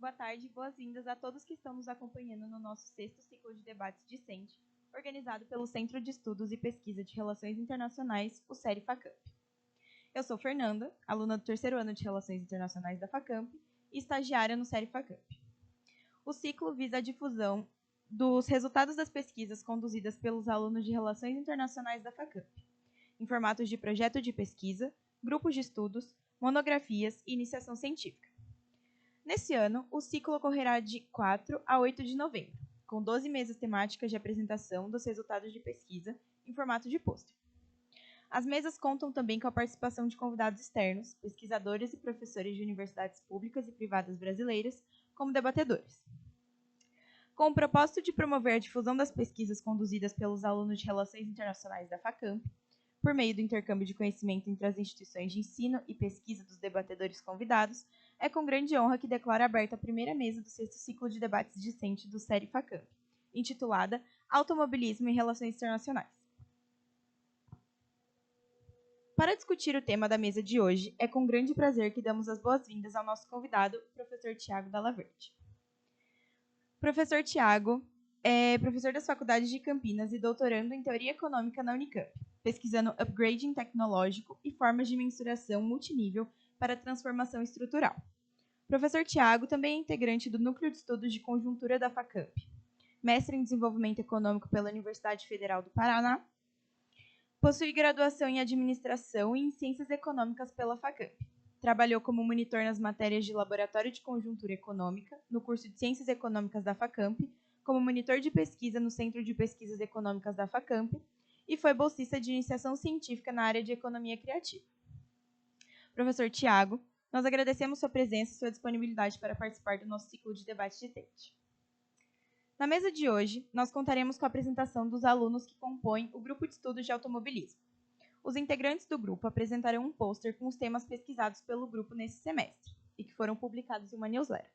boa tarde e boas-vindas a todos que estão nos acompanhando no nosso 6º ciclo de debates discente, organizado pelo Centro de Estudos e Pesquisa de Relações Internacionais, o CERI-FACAMP. Eu sou Fernanda, aluna do 3º ano de Relações Internacionais da FACAMP e estagiária no CERI-FACAMP. O ciclo visa a difusão dos resultados das pesquisas conduzidas pelos alunos de Relações Internacionais da FACAMP, em formatos de projeto de pesquisa, grupos de estudos, monografias e iniciação científica. Nesse ano, o ciclo ocorrerá de 4 a 8 de novembro, com 12 mesas temáticas de apresentação dos resultados de pesquisa em formato de pôster. As mesas contam também com a participação de convidados externos, pesquisadores e professores de universidades públicas e privadas brasileiras, como debatedores. Com o propósito de promover a difusão das pesquisas conduzidas pelos alunos de Relações Internacionais da FACAMP, por meio do intercâmbio de conhecimento entre as instituições de ensino e pesquisa dos debatedores convidados, é com grande honra que declaro aberta a primeira mesa do 6º ciclo de debates discente do CERI-FACAMP, intitulada Automobilismo e Relações Internacionais. Para discutir o tema da mesa de hoje, é com grande prazer que damos as boas-vindas ao nosso convidado, professor Tiago Dalla Verde. Professor Tiago é professor das faculdades de Campinas e doutorando em Teoria Econômica na Unicamp, pesquisando upgrading tecnológico e formas de mensuração multinível para transformação estrutural. Professor Tiago também é integrante do Núcleo de Estudos de Conjuntura da FACAMP, mestre em Desenvolvimento Econômico pela Universidade Federal do Paraná, possui graduação em Administração e em Ciências Econômicas pela FACAMP. Trabalhou como monitor nas matérias de Laboratório de Conjuntura Econômica, no curso de Ciências Econômicas da FACAMP, como monitor de pesquisa no Centro de Pesquisas Econômicas da FACAMP e foi bolsista de iniciação científica na área de Economia Criativa. Professor Tiago, nós agradecemos sua presença e sua disponibilidade para participar do nosso ciclo de debate discente. Na mesa de hoje, nós contaremos com a apresentação dos alunos que compõem o grupo de estudos de automobilismo. Os integrantes do grupo apresentarão um pôster com os temas pesquisados pelo grupo nesse semestre e que foram publicados em uma newsletter.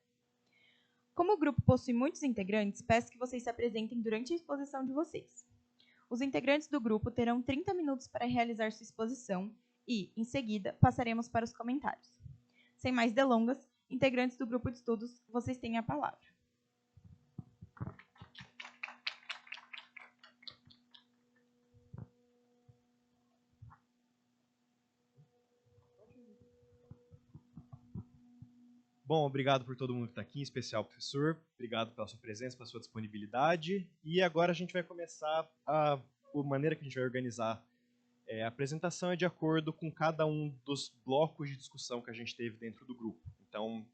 Como o grupo possui muitos integrantes, peço que vocês se apresentem durante a exposição de vocês. Os integrantes do grupo terão 30 minutos para realizar sua exposição e, em seguida, passaremos para os comentários. Sem mais delongas, integrantes do grupo de estudos, vocês têm a palavra. Bom, obrigado por todo mundo que está aqui, em especial o professor. Obrigado pela sua presença, pela sua disponibilidade. E agora a gente vai começar a maneira que a gente vai organizar a apresentação é de acordo com cada um dos blocos de discussão que a gente teve dentro do grupo. Então,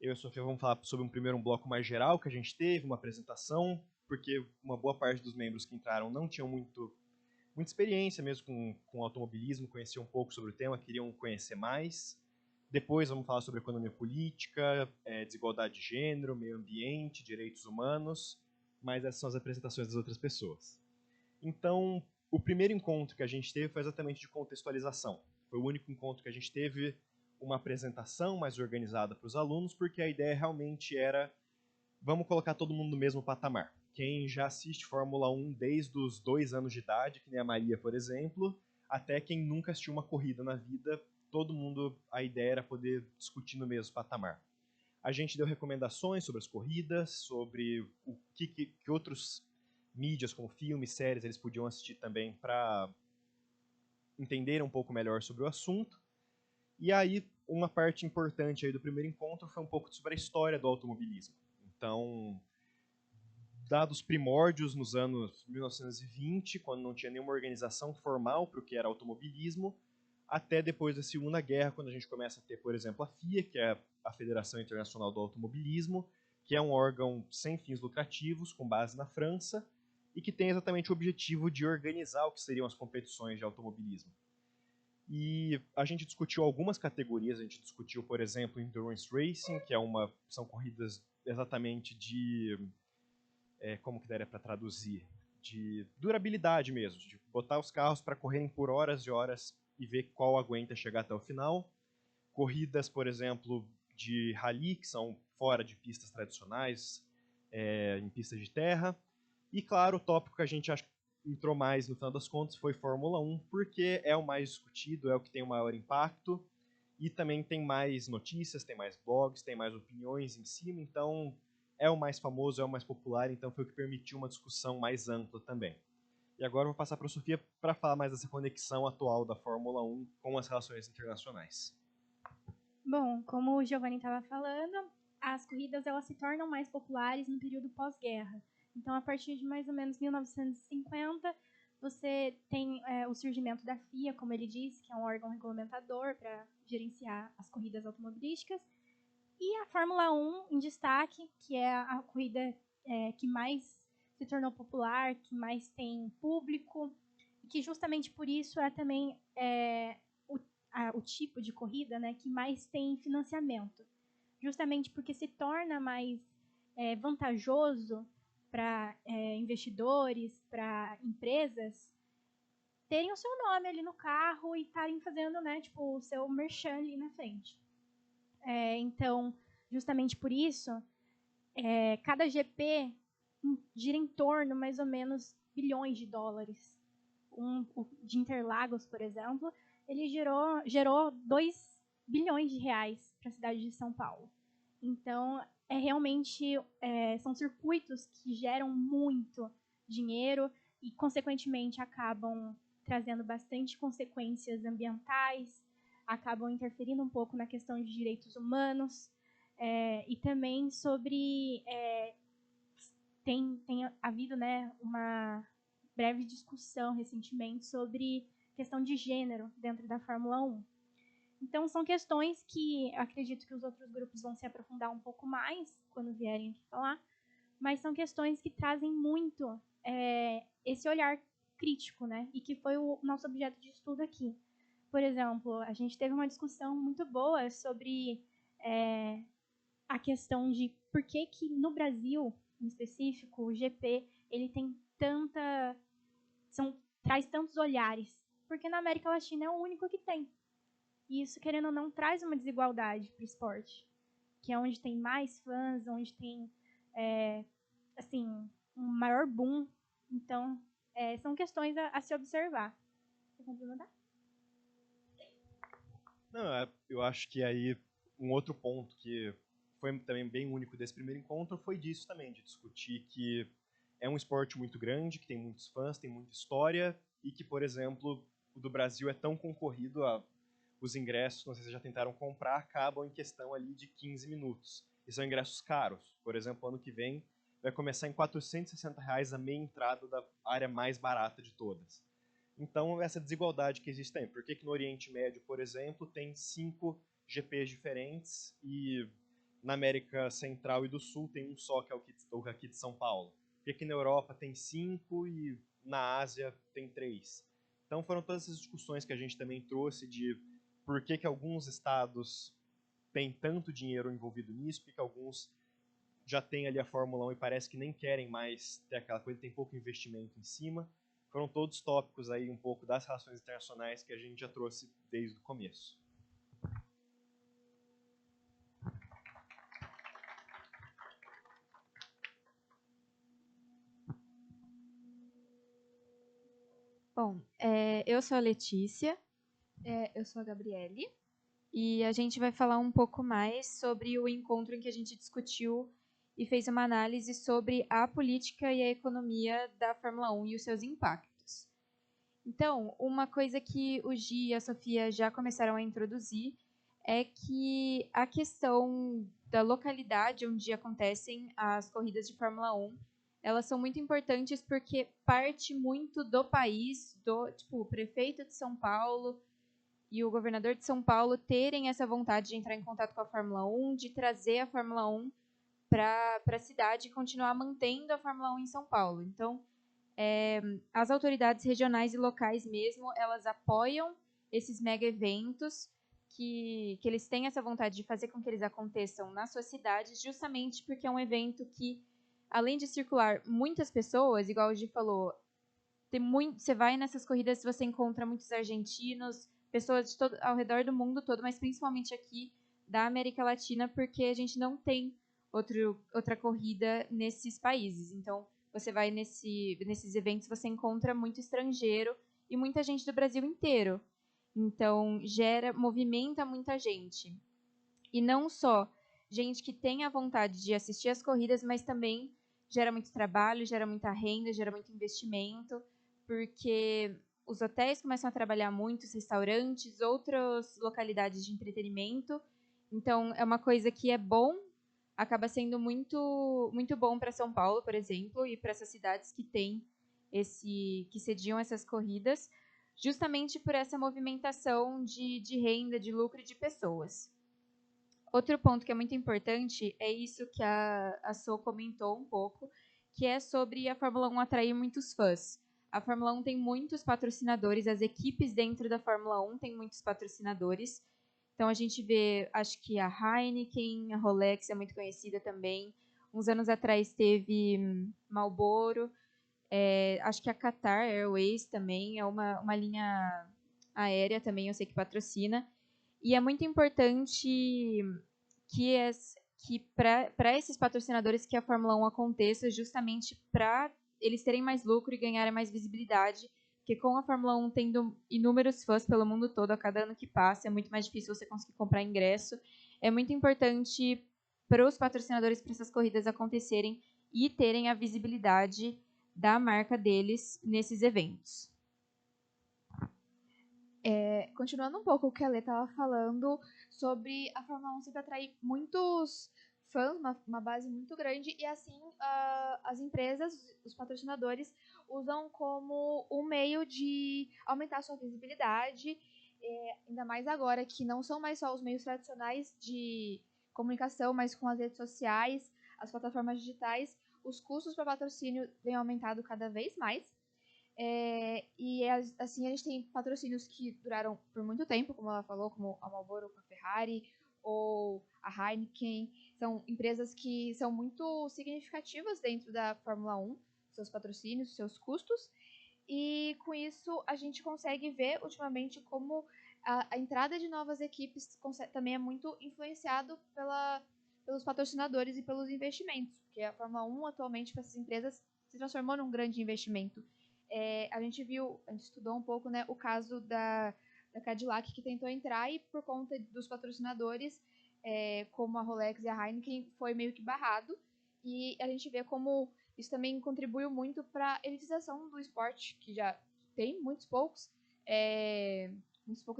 eu e a Sofia vamos falar sobre um bloco mais geral que a gente teve, uma apresentação, porque uma boa parte dos membros que entraram não tinham muita experiência mesmo com automobilismo, conheciam um pouco sobre o tema, queriam conhecer mais. Depois vamos falar sobre economia política, desigualdade de gênero, meio ambiente, direitos humanos, mas essas são as apresentações das outras pessoas. Então, o primeiro encontro que a gente teve foi exatamente de contextualização. Foi o único encontro que a gente teve uma apresentação mais organizada para os alunos, porque a ideia realmente era, vamos colocar todo mundo no mesmo patamar. Quem já assiste Fórmula 1 desde os 2 anos de idade, que nem a Maria, por exemplo, até quem nunca assistiu uma corrida na vida, todo mundo, a ideia era poder discutir no mesmo patamar. A gente deu recomendações sobre as corridas, sobre o que outros mídias, como filmes, séries, eles podiam assistir também para entender um pouco melhor sobre o assunto. E aí, uma parte importante aí do primeiro encontro foi um pouco sobre a história do automobilismo. Então, dados primórdios nos anos 1920, quando não tinha nenhuma organização formal para o que era automobilismo, até depois da Segunda Guerra, quando a gente começa a ter, por exemplo, a FIA, que é a Federação Internacional do Automobilismo, que é um órgão sem fins lucrativos, com base na França, e que tem exatamente o objetivo de organizar o que seriam as competições de automobilismo. E a gente discutiu algumas categorias, a gente discutiu, por exemplo, Endurance Racing, que são corridas exatamente de, como que daria para traduzir, de durabilidade mesmo, de botar os carros para correrem por horas e horas e ver qual aguenta chegar até o final. Corridas, por exemplo, de rally, que são fora de pistas tradicionais, em pistas de terra. E, claro, o tópico que a gente acho que entrou mais, no final das contas, foi Fórmula 1, porque é o mais discutido, é o que tem o maior impacto, E também tem mais notícias, tem mais blogs, tem mais opiniões em cima, então é o mais famoso, é o mais popular, então foi o que permitiu uma discussão mais ampla também. E agora eu vou passar para a Sofia para falar mais dessa conexão atual da Fórmula 1 com as relações internacionais. Bom, como o Giovanni estava falando, as corridas elas se tornam mais populares no período pós-guerra. Então, a partir de mais ou menos 1950, você tem o surgimento da FIA, como ele disse, que é um órgão regulamentador para gerenciar as corridas automobilísticas, e a Fórmula 1 em destaque, que é a corrida que mais se tornou popular, que mais tem público, e que justamente por isso é também o tipo de corrida, né, que mais tem financiamento. Justamente porque se torna mais vantajoso para investidores, para empresas, terem o seu nome ali no carro e estarem fazendo, né, tipo, o seu merchan ali na frente. Então, justamente por isso, cada GP gira em torno, mais ou menos, bilhões de dólares. O de Interlagos, por exemplo, ele gerou 2 bilhões de reais para a cidade de São Paulo. Então, realmente, são circuitos que geram muito dinheiro e, consequentemente, acabam trazendo bastante consequências ambientais, acabam interferindo um pouco na questão de direitos humanos, e também sobre... tem havido, né, uma breve discussão recentemente sobre questão de gênero dentro da Fórmula 1. Então, são questões que eu acredito que os outros grupos vão se aprofundar um pouco mais quando vierem aqui falar, mas são questões que trazem muito esse olhar crítico, né? E que foi o nosso objeto de estudo aqui. Por exemplo, a gente teve uma discussão muito boa sobre a questão de por que no Brasil, em específico, o GP ele tem traz tantos olhares. Porque na América Latina é o único que tem. E isso, querendo ou não, traz uma desigualdade para o esporte. Que é onde tem mais fãs, onde tem assim, um maior boom. Então, são questões a se observar. Quer complementar? Não, eu acho que aí um outro ponto que foi também bem único desse primeiro encontro foi disso também, de discutir que é um esporte muito grande, que tem muitos fãs, tem muita história, e que, por exemplo, o do Brasil é tão concorrido, os ingressos, não sei se já tentaram comprar, acabam em questão ali de 15 minutos. E são ingressos caros. Por exemplo, ano que vem vai começar em R$ 460 a meia entrada da área mais barata de todas. Então, essa desigualdade que existe também. Por que no Oriente Médio, por exemplo, tem 5 GPs diferentes e na América Central e do Sul tem um só, que é o aqui de São Paulo? Por que na Europa tem 5 e na Ásia tem 3? Então, foram todas essas discussões que a gente também trouxe de por que alguns estados têm tanto dinheiro envolvido nisso, porque alguns já têm ali a Fórmula 1 e parece que nem querem mais ter aquela coisa, tem pouco investimento em cima. Foram todos tópicos aí um pouco das relações internacionais que a gente já trouxe desde o começo. Bom, eu sou a Letícia. Eu sou a Gabriele. E a gente vai falar um pouco mais sobre o encontro em que a gente discutiu e fez uma análise sobre a política e a economia da Fórmula 1 e os seus impactos. Então, uma coisa que o Gi e a Sofia já começaram a introduzir é que a questão da localidade onde acontecem as corridas de Fórmula 1, elas são muito importantes porque parte muito do país, o prefeito de São Paulo e o governador de São Paulo terem essa vontade de entrar em contato com a Fórmula 1, de trazer a Fórmula 1 para a cidade e continuar mantendo a Fórmula 1 em São Paulo. Então, as autoridades regionais e locais mesmo, elas apoiam esses mega eventos que eles têm essa vontade de fazer com que eles aconteçam nas suas cidades, justamente porque é um evento que, além de circular muitas pessoas, igual o Gi falou, você vai nessas corridas, você encontra muitos argentinos, pessoas ao redor do mundo todo, mas principalmente aqui da América Latina, porque a gente não tem outra corrida nesses países. Então, você vai nesses eventos, você encontra muito estrangeiro e muita gente do Brasil inteiro. Então, movimenta muita gente. E não só gente que tem a vontade de assistir as corridas, mas também gera muito trabalho, gera muita renda, gera muito investimento, porque os hotéis começam a trabalhar muito, os restaurantes, outras localidades de entretenimento. Então, é uma coisa que é bom, acaba sendo muito, muito bom para São Paulo, por exemplo, e para essas cidades que que sediam essas corridas, justamente por essa movimentação de renda, de lucro e de pessoas. Outro ponto que é muito importante é isso que a So comentou um pouco, que é sobre a Fórmula 1 atrair muitos fãs. A Fórmula 1 tem muitos patrocinadores, as equipes dentro da Fórmula 1 têm muitos patrocinadores. Então a gente vê, acho que a Heineken, a Rolex é muito conhecida também. Uns anos atrás teve Marlboro, acho que a Qatar Airways também é uma linha aérea também, eu sei que patrocina. E é muito importante que para esses patrocinadores que a Fórmula 1 aconteça, justamente para eles terem mais lucro e ganharem mais visibilidade, porque com a Fórmula 1 tendo inúmeros fãs pelo mundo todo a cada ano que passa, é muito mais difícil você conseguir comprar ingresso. É muito importante para os patrocinadores para essas corridas acontecerem e terem a visibilidade da marca deles nesses eventos. Continuando um pouco o que a Lê estava falando sobre a Fórmula 1 sempre atrair muitos fãs, uma base muito grande, e assim as empresas, os patrocinadores, usam como um meio de aumentar sua visibilidade, ainda mais agora que não são mais só os meios tradicionais de comunicação, mas com as redes sociais, as plataformas digitais, os custos para patrocínio vêm aumentado cada vez mais. Assim, a gente tem patrocínios que duraram por muito tempo, como ela falou, como a Marlboro com a Ferrari, ou a Heineken. São empresas que são muito significativas dentro da Fórmula 1, seus patrocínios, seus custos. E com isso a gente consegue ver ultimamente como a entrada de novas equipes também é muito influenciado pelos patrocinadores e pelos investimentos, porque a Fórmula 1 atualmente para essas empresas se transformou num grande investimento. A gente estudou um pouco, né, o caso da Cadillac, que tentou entrar e por conta dos patrocinadores, como a Rolex e a Heineken, foi meio que barrado. E a gente vê como isso também contribuiu muito para a elitização do esporte, que já tem muitas poucas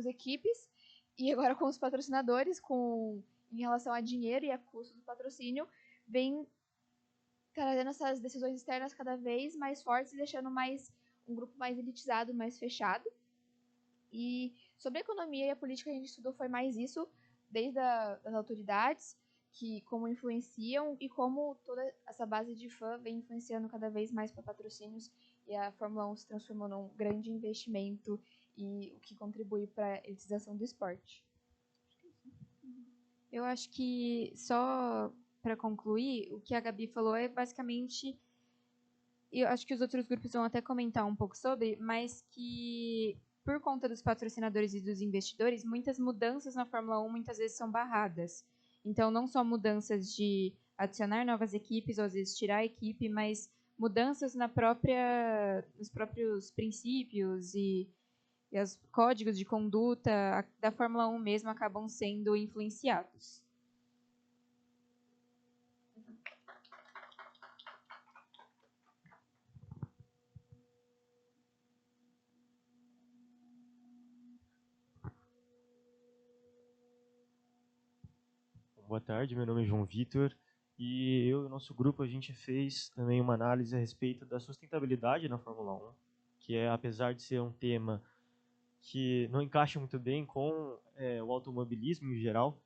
equipes, e agora com os patrocinadores, em relação a dinheiro e a custo do patrocínio, vem trazendo essas decisões externas cada vez mais fortes e deixando um grupo mais elitizado, mais fechado. E sobre a economia e a política, a gente estudou foi mais isso, desde as autoridades, que como influenciam e como toda essa base de fã vem influenciando cada vez mais para patrocínios, e a Fórmula 1 se transformou num grande investimento e o que contribui para a elitização do esporte. Eu acho que, só para concluir, o que a Gabi falou é basicamente, eu acho que os outros grupos vão até comentar um pouco sobre, mas que por conta dos patrocinadores e dos investidores, muitas mudanças na Fórmula 1 muitas vezes são barradas. Então, não só mudanças de adicionar novas equipes, ou às vezes tirar a equipe, mas mudanças nos próprios princípios e os códigos de conduta da Fórmula 1 mesmo acabam sendo influenciados. Boa tarde, meu nome é João Vitor e eu e o nosso grupo a gente fez também uma análise a respeito da sustentabilidade na Fórmula 1, que apesar de ser um tema que não encaixa muito bem com o automobilismo em geral,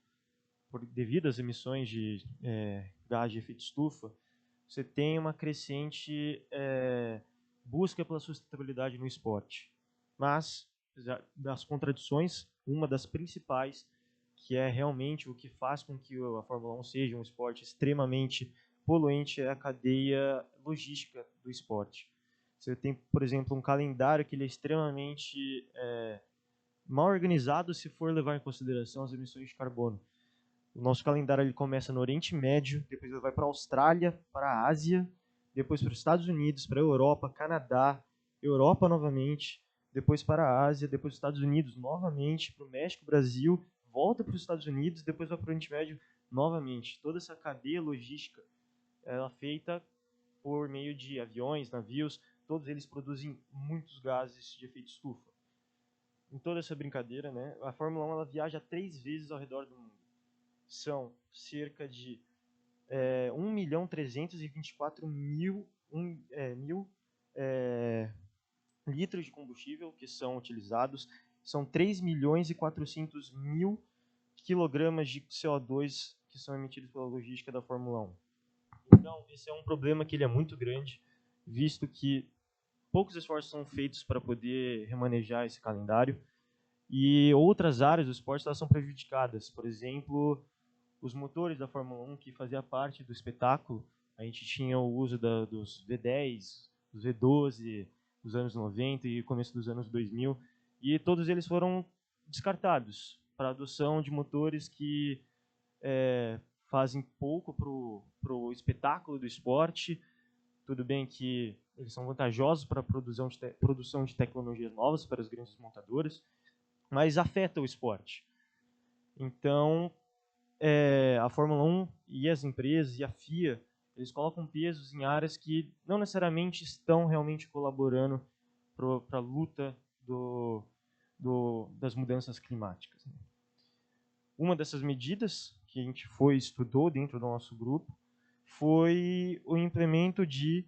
devido às emissões de gás de efeito estufa, você tem uma crescente busca pela sustentabilidade no esporte. Mas, apesar das contradições, uma das principais, que é realmente o que faz com que a Fórmula 1 seja um esporte extremamente poluente, é a cadeia logística do esporte. Você tem, por exemplo, um calendário que ele é extremamente mal organizado se for levar em consideração as emissões de carbono. O nosso calendário ele começa no Oriente Médio, depois ele vai para a Austrália, para a Ásia, depois para os Estados Unidos, para a Europa, Canadá, Europa novamente, depois para a Ásia, depois para os Estados Unidos novamente, para o México, Brasil, volta para os Estados Unidos, depois vai para o Oriente Médio novamente. Toda essa cadeia logística ela é feita por meio de aviões, navios, todos eles produzem muitos gases de efeito estufa. Em toda essa brincadeira, né, a Fórmula 1 ela viaja 3 vezes ao redor do mundo. São cerca de 1.324.000 litros de combustível que são utilizados. São 3.400.000 quilogramas de CO2 que são emitidos pela logística da Fórmula 1. Então, esse é um problema que ele é muito grande, visto que poucos esforços são feitos para poder remanejar esse calendário e outras áreas do esporte elas são prejudicadas. Por exemplo, os motores da Fórmula 1 que fazia parte do espetáculo, a gente tinha o uso dos V10, dos V12 dos anos 90 e começo dos anos 2000, e todos eles foram descartados para a adoção de motores que fazem pouco para o espetáculo do esporte. Tudo bem que eles são vantajosos para a produção de tecnologias novas para as grandes montadoras, mas afeta o esporte. Então, a Fórmula 1 e as empresas e a FIA, eles colocam pesos em áreas que não necessariamente estão realmente colaborando para a luta das mudanças climáticas. Uma dessas medidas que a gente estudou dentro do nosso grupo foi o implemento de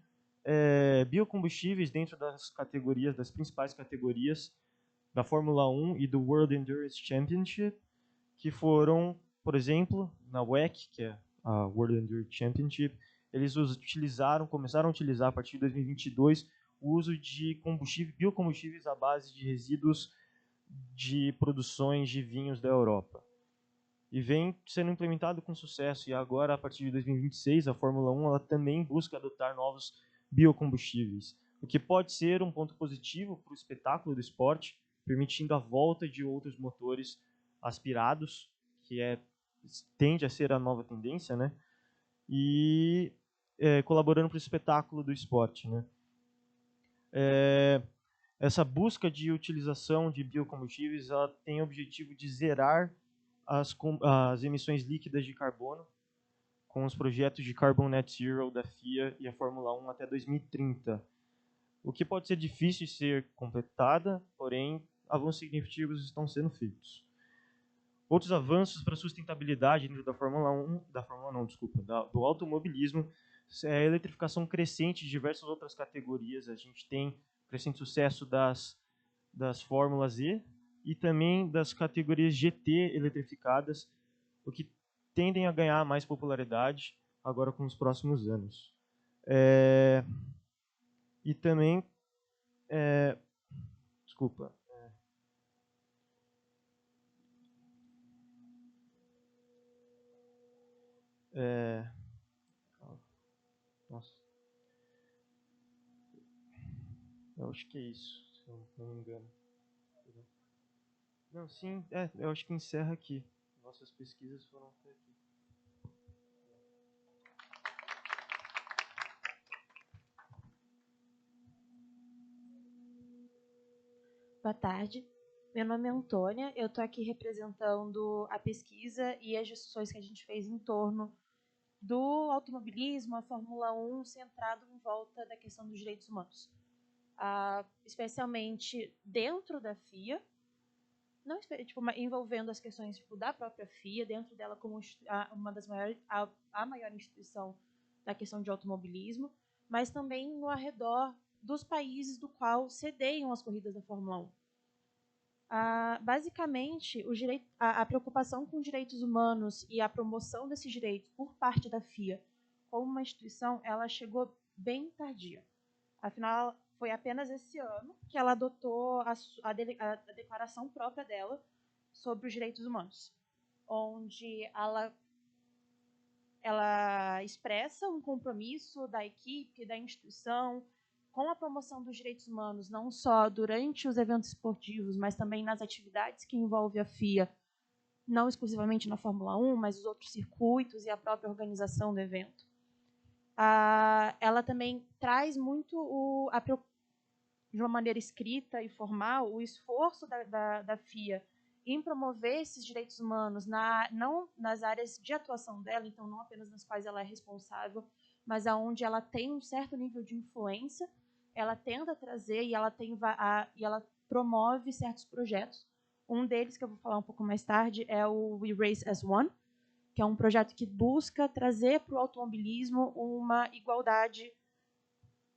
biocombustíveis dentro das principais categorias da Fórmula 1 e do World Endurance Championship, que foram, por exemplo, na WEC, que é a World Endurance Championship, eles começaram a utilizar a partir de 2022 o uso de biocombustíveis à base de resíduos de produções de vinhos da Europa. E vem sendo implementado com sucesso, e agora, a partir de 2026, a Fórmula 1 ela também busca adotar novos biocombustíveis, o que pode ser um ponto positivo para o espetáculo do esporte, permitindo a volta de outros motores aspirados, que tende a ser a nova tendência, né? E colaborando para o espetáculo do esporte, né? Essa busca de utilização de biocombustíveis ela tem o objetivo de zerar as emissões líquidas de carbono com os projetos de Carbon Net Zero da FIA e a Fórmula 1 até 2030. O que pode ser difícil de ser completada, porém, avanços significativos estão sendo feitos. Outros avanços para a sustentabilidade dentro do automobilismo é a eletrificação crescente de diversas outras categorias. A gente tem crescente sucesso das Fórmulas E e também das categorias GT eletrificadas, o que tendem a ganhar mais popularidade agora com os próximos anos. E também, nossa. Eu acho que é isso, se eu não me engano. Não, sim, eu acho que encerra aqui. Nossas pesquisas foram até aqui. Boa tarde, meu nome é Antônia, eu estou aqui representando a pesquisa e as discussões que a gente fez em torno do automobilismo, a Fórmula 1, centrado em volta da questão dos direitos humanos. Especialmente dentro da FIA, não, envolvendo as questões da própria FIA, dentro dela como uma das maiores, a maior instituição da questão de automobilismo, mas também no arredor dos países do qual cedeiam as corridas da Fórmula 1. Basicamente, a preocupação com direitos humanos e a promoção desses direitos por parte da FIA como uma instituição, ela chegou bem tardia. Afinal, foi apenas esse ano que ela adotou a declaração própria dela sobre os direitos humanos, onde ela expressa um compromisso da equipe, da instituição, com a promoção dos direitos humanos, não só durante os eventos esportivos, mas também nas atividades que envolvem a FIA, não exclusivamente na Fórmula 1, mas os outros circuitos e a própria organização do evento. Ela também traz muito de uma maneira escrita e formal, o esforço da FIA em promover esses direitos humanos, não nas áreas de atuação dela, então não apenas nas quais ela é responsável, mas aonde ela tem um certo nível de influência, ela tenta trazer e ela promove certos projetos. Um deles, que eu vou falar um pouco mais tarde, é o We Race as One, que é um projeto que busca trazer para o automobilismo uma igualdade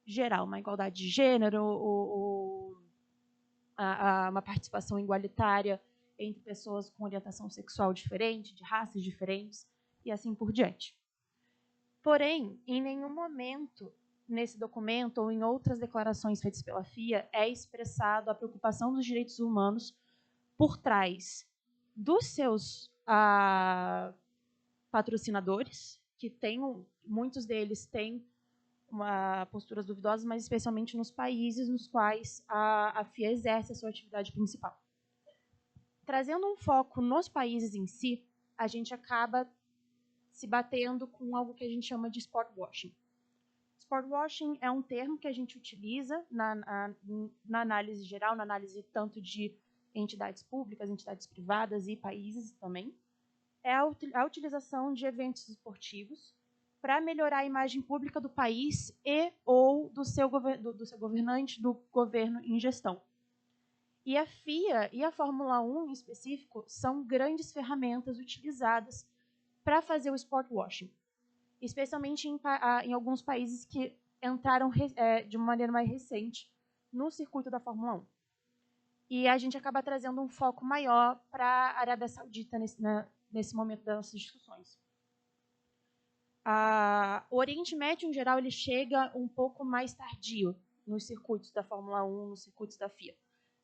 geral, uma igualdade de gênero, uma participação igualitária entre pessoas com orientação sexual diferente, de raças diferentes, e assim por diante. Porém, em nenhum momento nesse documento ou em outras declarações feitas pela FIA é expressado a preocupação dos direitos humanos por trás dos seus patrocinadores, que muitos deles têm posturas duvidosas, mas especialmente nos países nos quais a FIA exerce a sua atividade principal. Trazendo um foco nos países em si, a gente acaba se batendo com algo que a gente chama de sport washing. Sport washing é um termo que a gente utiliza na análise geral, na análise tanto de entidades públicas, entidades privadas e países também. É a utilização de eventos esportivos para melhorar a imagem pública do país e ou do seu governante, do governo em gestão. E a FIA e a Fórmula 1, em específico, são grandes ferramentas utilizadas para fazer o sport washing, especialmente em alguns países que entraram de uma maneira mais recente no circuito da Fórmula 1. E a gente acaba trazendo um foco maior para a Arábia Saudita nesse momento das nossas discussões. O Oriente Médio, em geral, ele chega um pouco mais tardio nos circuitos da Fórmula 1, nos circuitos da FIA.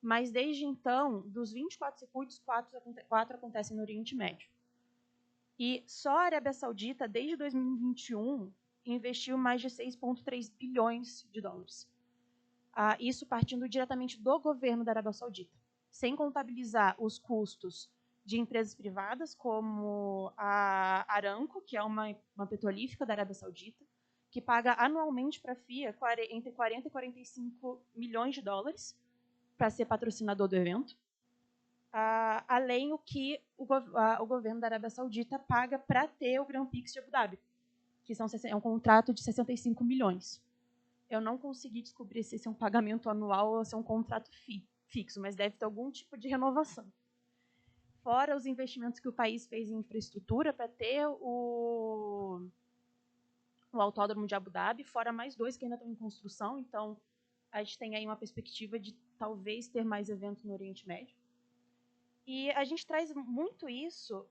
Mas, desde então, dos 24 circuitos, 4 acontecem no Oriente Médio. E só a Arábia Saudita, desde 2021, investiu mais de 6,3 bilhões de dólares. Isso partindo diretamente do governo da Arábia Saudita, sem contabilizar os custos de empresas privadas, como a Aramco, que é uma petrolífera da Arábia Saudita, que paga anualmente para a FIA entre 40 e 45 milhões de dólares para ser patrocinador do evento, além do que o governo da Arábia Saudita paga para ter o Grand Prix de Abu Dhabi, que é um contrato de 65 milhões. Eu não consegui descobrir se esse é um pagamento anual ou se é um contrato fixo, mas deve ter algum tipo de renovação. Fora os investimentos que o país fez em infraestrutura para ter o Autódromo de Abu Dhabi, fora mais 2 que ainda estão em construção, então a gente tem aí uma perspectiva de talvez ter mais eventos no Oriente Médio. E a gente traz muito isso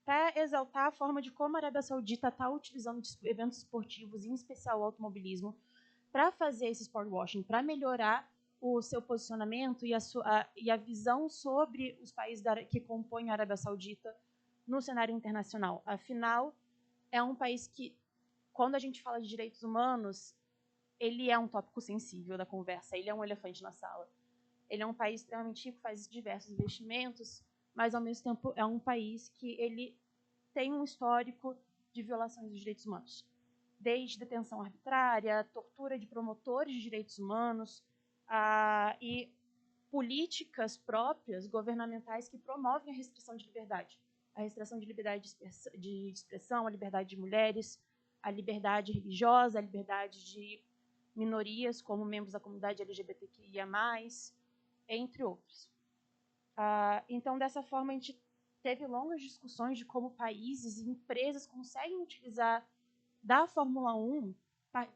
para exaltar a forma de como a Arábia Saudita está utilizando eventos esportivos, em especial o automobilismo, para fazer esse sport washing, para melhorar o seu posicionamento e a visão sobre os países que compõem a Arábia Saudita no cenário internacional. Afinal, é um país que, quando a gente fala de direitos humanos, ele é um tópico sensível da conversa, ele é um elefante na sala. Ele é um país extremamente rico, faz diversos investimentos, mas, ao mesmo tempo, é um país que ele tem um histórico de violações dos direitos humanos, desde detenção arbitrária, tortura de promotores de direitos humanos, e políticas próprias, governamentais, que promovem a restrição de liberdade. A restrição de liberdade de expressão, a liberdade de mulheres, a liberdade religiosa, a liberdade de minorias, como membros da comunidade LGBTQIA+, entre outros. Então, dessa forma, a gente teve longas discussões de como países e empresas conseguem utilizar da Fórmula 1,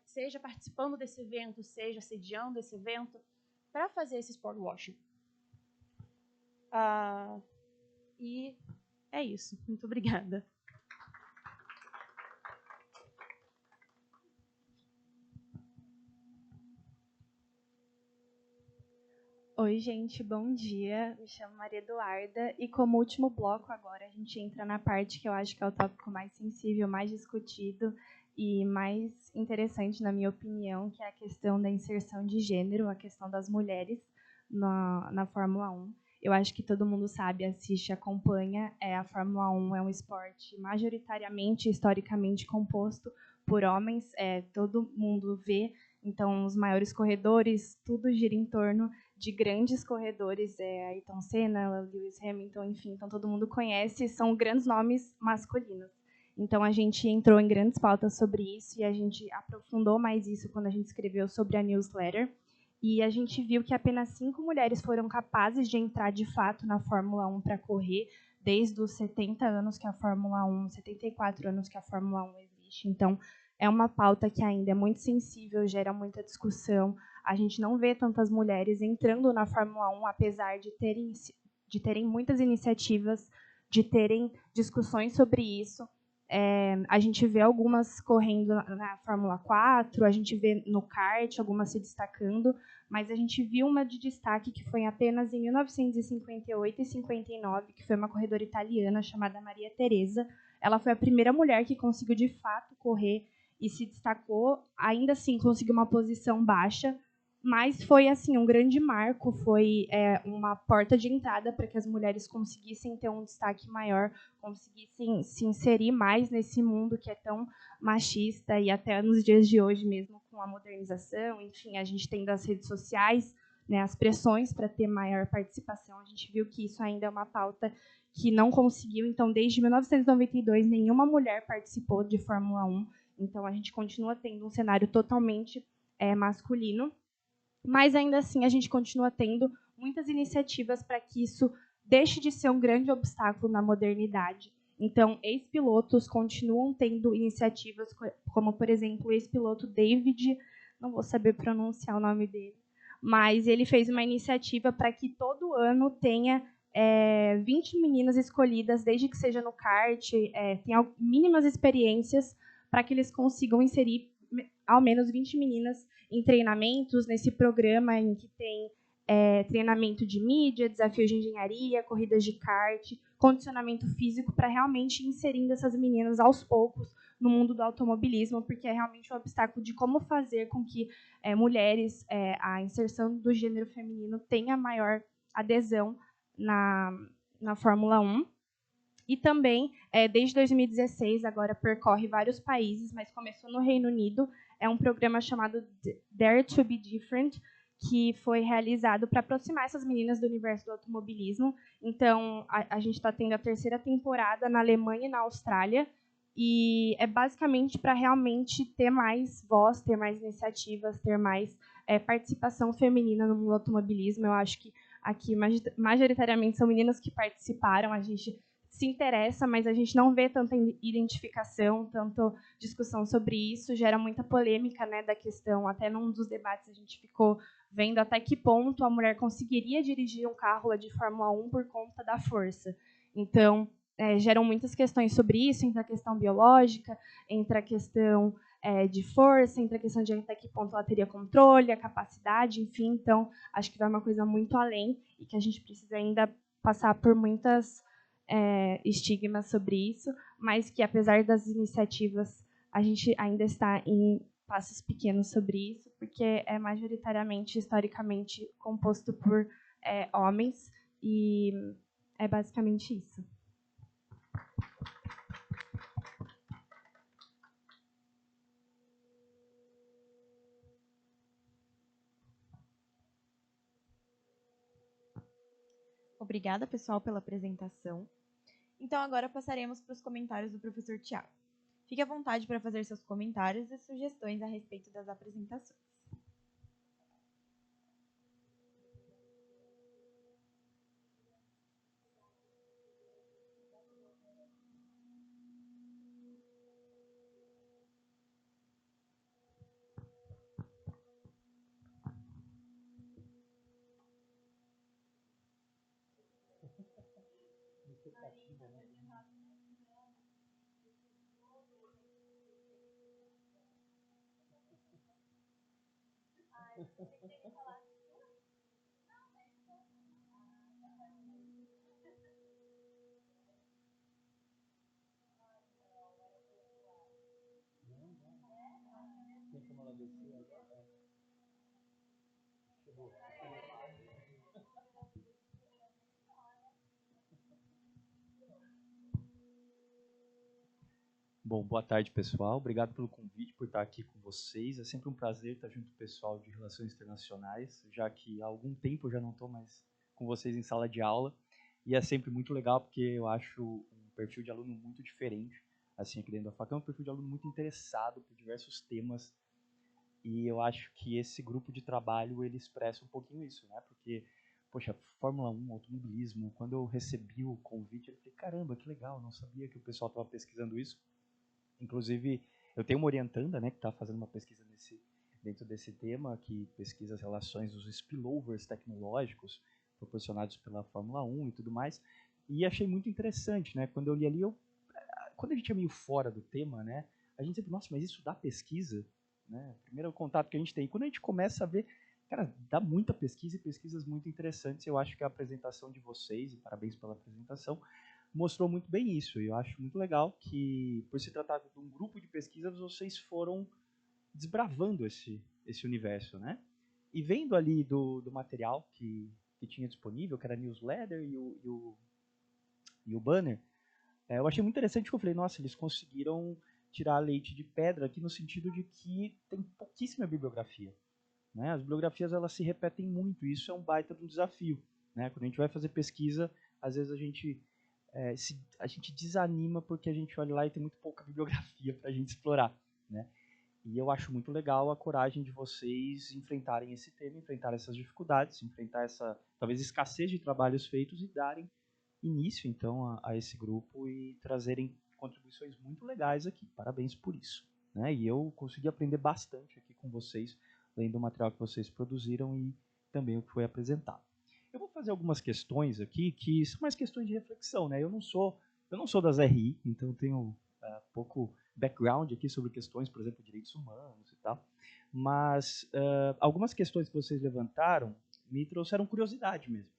seja participando desse evento, seja sediando esse evento, para fazer esse sport washing. E é isso. Muito obrigada. Oi, gente, bom dia. Me chamo Maria Eduarda e, como último bloco agora, a gente entra na parte que eu acho que é o tópico mais sensível, mais discutido e mais interessante, na minha opinião, que é a questão da inserção de gênero, a questão das mulheres na Fórmula 1. Eu acho que todo mundo sabe, assiste, acompanha. A Fórmula 1 é um esporte majoritariamente, historicamente, composto por homens. Todo mundo vê Então, os maiores corredores, tudo gira em torno de grandes corredores, Ayrton Senna, Lewis Hamilton, enfim, então todo mundo conhece, são grandes nomes masculinos. Então, a gente entrou em grandes pautas sobre isso e a gente aprofundou mais isso quando a gente escreveu sobre a newsletter. E a gente viu que apenas 5 mulheres foram capazes de entrar de fato na Fórmula 1 para correr, desde os 70 anos que a Fórmula 1, 74 anos que a Fórmula 1 existe. Então, é uma pauta que ainda é muito sensível, gera muita discussão. A gente não vê tantas mulheres entrando na Fórmula 1, apesar de terem muitas iniciativas, de terem discussões sobre isso. A gente vê algumas correndo na Fórmula 4, a gente vê no kart algumas se destacando, mas a gente viu uma de destaque que foi apenas em 1958 e 59, que foi uma corredora italiana chamada Maria Teresa. Ela foi a primeira mulher que conseguiu de fato correr e se destacou, ainda assim conseguiu uma posição baixa, mas foi assim um grande marco, foi uma porta de entrada para que as mulheres conseguissem ter um destaque maior, conseguissem se inserir mais nesse mundo que é tão machista, e até nos dias de hoje mesmo, com a modernização, enfim, a gente tem das redes sociais, né, as pressões para ter maior participação, a gente viu que isso ainda é uma pauta que não conseguiu. Então, desde 1992, nenhuma mulher participou de Fórmula 1, então a gente continua tendo um cenário totalmente masculino. Mas, ainda assim, a gente continua tendo muitas iniciativas para que isso deixe de ser um grande obstáculo na modernidade. Então, ex-pilotos continuam tendo iniciativas, como, por exemplo, o ex-piloto David, não vou saber pronunciar o nome dele, mas ele fez uma iniciativa para que todo ano tenha 20 meninas escolhidas, desde que seja no kart, tenha mínimas experiências, para que eles consigam inserir ao menos 20 meninas em treinamentos, nesse programa em que tem treinamento de mídia, desafios de engenharia, corridas de kart, condicionamento físico, para realmente inserindo essas meninas aos poucos no mundo do automobilismo, porque é realmente um obstáculo de como fazer com que mulheres, a inserção do gênero feminino tenha maior adesão na Fórmula 1. E também, desde 2016, agora percorre vários países, mas começou no Reino Unido. É um programa chamado Dare to be Different, que foi realizado para aproximar essas meninas do universo do automobilismo. Então, a gente está tendo a 3ª temporada na Alemanha e na Austrália, e é basicamente para realmente ter mais voz, ter mais iniciativas, ter mais participação feminina no mundo do automobilismo. Eu acho que aqui, majoritariamente, são meninas que participaram, a gente se interessa, mas a gente não vê tanta identificação, tanta discussão sobre isso, gera muita polêmica, né, da questão. Até num dos debates a gente ficou vendo até que ponto a mulher conseguiria dirigir um carro de Fórmula 1 por conta da força. Então, geram muitas questões sobre isso, entre a questão biológica, entre a questão de força, entre a questão de até que ponto ela teria controle, a capacidade, enfim. Então, acho que vai uma coisa muito além e que a gente precisa ainda passar por muitas estigmas sobre isso, mas que, apesar das iniciativas, a gente ainda está em passos pequenos sobre isso, porque é majoritariamente, historicamente, composto por homens, e é basicamente isso. Obrigada, pessoal, pela apresentação. Então, agora passaremos para os comentários do professor Tiago. Fique à vontade para fazer seus comentários e sugestões a respeito das apresentações. Bom, boa tarde, pessoal. Obrigado pelo convite, por estar aqui com vocês. É sempre um prazer estar junto com o pessoal de Relações Internacionais, já que há algum tempo eu já não estou mais com vocês em sala de aula. E é sempre muito legal, porque eu acho um perfil de aluno muito diferente, assim, aqui dentro da FAC. É um perfil de aluno muito interessado por diversos temas. E eu acho que esse grupo de trabalho, ele expressa um pouquinho isso, né? Porque, poxa, Fórmula 1, automobilismo, quando eu recebi o convite, eu falei, caramba, que legal, não sabia que o pessoal estava pesquisando isso. Inclusive, eu tenho uma orientanda, né, que está fazendo uma pesquisa dentro desse tema, que pesquisa as relações dos spillovers tecnológicos proporcionados pela Fórmula 1 e tudo mais. E achei muito interessante, né? Quando eu li ali, quando a gente é meio fora do tema, né, a gente sempre, nossa, mas isso dá pesquisa? Né? Primeiro contato que a gente tem. E quando a gente começa a ver, cara, dá muita pesquisa e pesquisas muito interessantes. Eu acho que a apresentação de vocês, e parabéns pela apresentação, mostrou muito bem isso. E eu acho muito legal que, por se tratar de um grupo de pesquisas, vocês foram desbravando esse universo, né? E vendo ali do material que tinha disponível, que era a newsletter e o banner, eu achei muito interessante que eu falei, nossa, eles conseguiram tirar leite de pedra aqui no sentido de que tem pouquíssima bibliografia. Né? As bibliografias elas se repetem muito, e isso é um baita de um desafio. Né? Quando a gente vai fazer pesquisa, às vezes a gente desanima porque a gente olha lá e tem muito pouca bibliografia para a gente explorar. Né? E eu acho muito legal a coragem de vocês enfrentarem esse tema, enfrentar essas dificuldades, enfrentar essa, talvez, escassez de trabalhos feitos e darem início, então, a esse grupo e trazerem contribuições muito legais aqui. Parabéns por isso. Né? E eu consegui aprender bastante aqui com vocês, lendo o material que vocês produziram e também o que foi apresentado. Eu vou fazer algumas questões aqui que são mais questões de reflexão. Né? Eu não sou das RI, então eu tenho pouco background aqui sobre questões, por exemplo, direitos humanos e tal. Mas algumas questões que vocês levantaram me trouxeram curiosidade mesmo.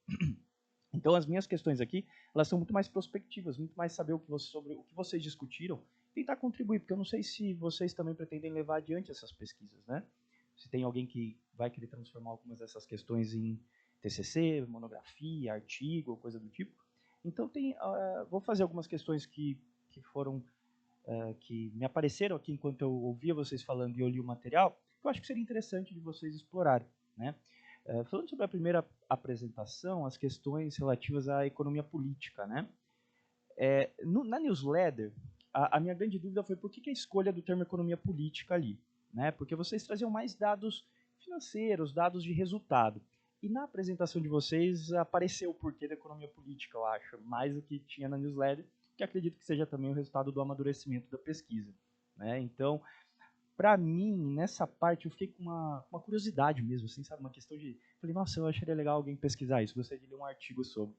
Então, as minhas questões aqui, elas são muito mais prospectivas, muito mais saber sobre o que vocês discutiram, tentar contribuir, porque eu não sei se vocês também pretendem levar adiante essas pesquisas, né? Se tem alguém que vai querer transformar algumas dessas questões em TCC, monografia, artigo, coisa do tipo. Então, vou fazer algumas questões que me apareceram aqui enquanto eu ouvia vocês falando e eu li o material, que eu acho que seria interessante de vocês explorarem, né? Falando sobre a primeira apresentação, as questões relativas à economia política, né? Na newsletter, a minha grande dúvida foi por que a escolha do termo economia política ali, né? Porque vocês traziam mais dados financeiros, dados de resultado. E na apresentação de vocês apareceu o porquê da economia política, eu acho, mais do que tinha na newsletter, que acredito que seja também o resultado do amadurecimento da pesquisa, né? Então, para mim, nessa parte, eu fiquei com uma curiosidade mesmo, assim, sabe? Uma questão de... Falei, nossa, eu acharia legal alguém pesquisar isso, gostaria de ler um artigo sobre.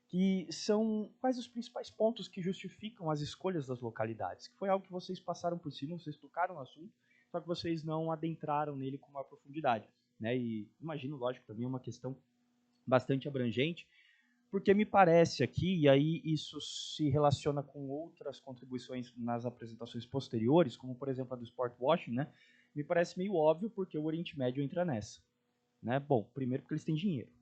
Que são quais os principais pontos que justificam as escolhas das localidades, que foi algo que vocês passaram por cima, vocês tocaram no assunto, só que vocês não adentraram nele com maior profundidade. Né? E imagino, lógico, também uma questão bastante abrangente, porque me parece aqui, e aí isso se relaciona com outras contribuições nas apresentações posteriores, como por exemplo a do sport washing, né? Me parece meio óbvio porque o Oriente Médio entra nessa. Né? Bom, primeiro porque eles têm dinheiro.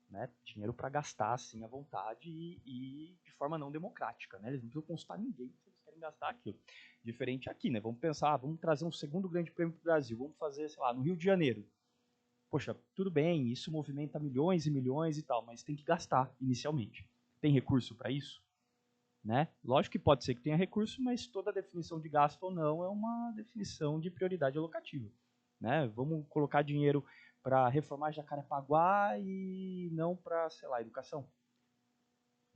Né? Dinheiro para gastar assim à vontade e de forma não democrática. Né? Eles não precisam consultar ninguém se eles querem gastar aquilo. Diferente aqui, né? Vamos pensar, vamos trazer um segundo grande prêmio para o Brasil, vamos fazer, sei lá, no Rio de Janeiro. Poxa, tudo bem, isso movimenta milhões e milhões e tal, mas tem que gastar inicialmente. Tem recurso para isso? Né? Lógico que pode ser que tenha recurso, mas toda definição de gasto ou não é uma definição de prioridade alocativa. Né? Vamos colocar dinheiro para reformar Jacarepaguá e não para, sei lá, educação.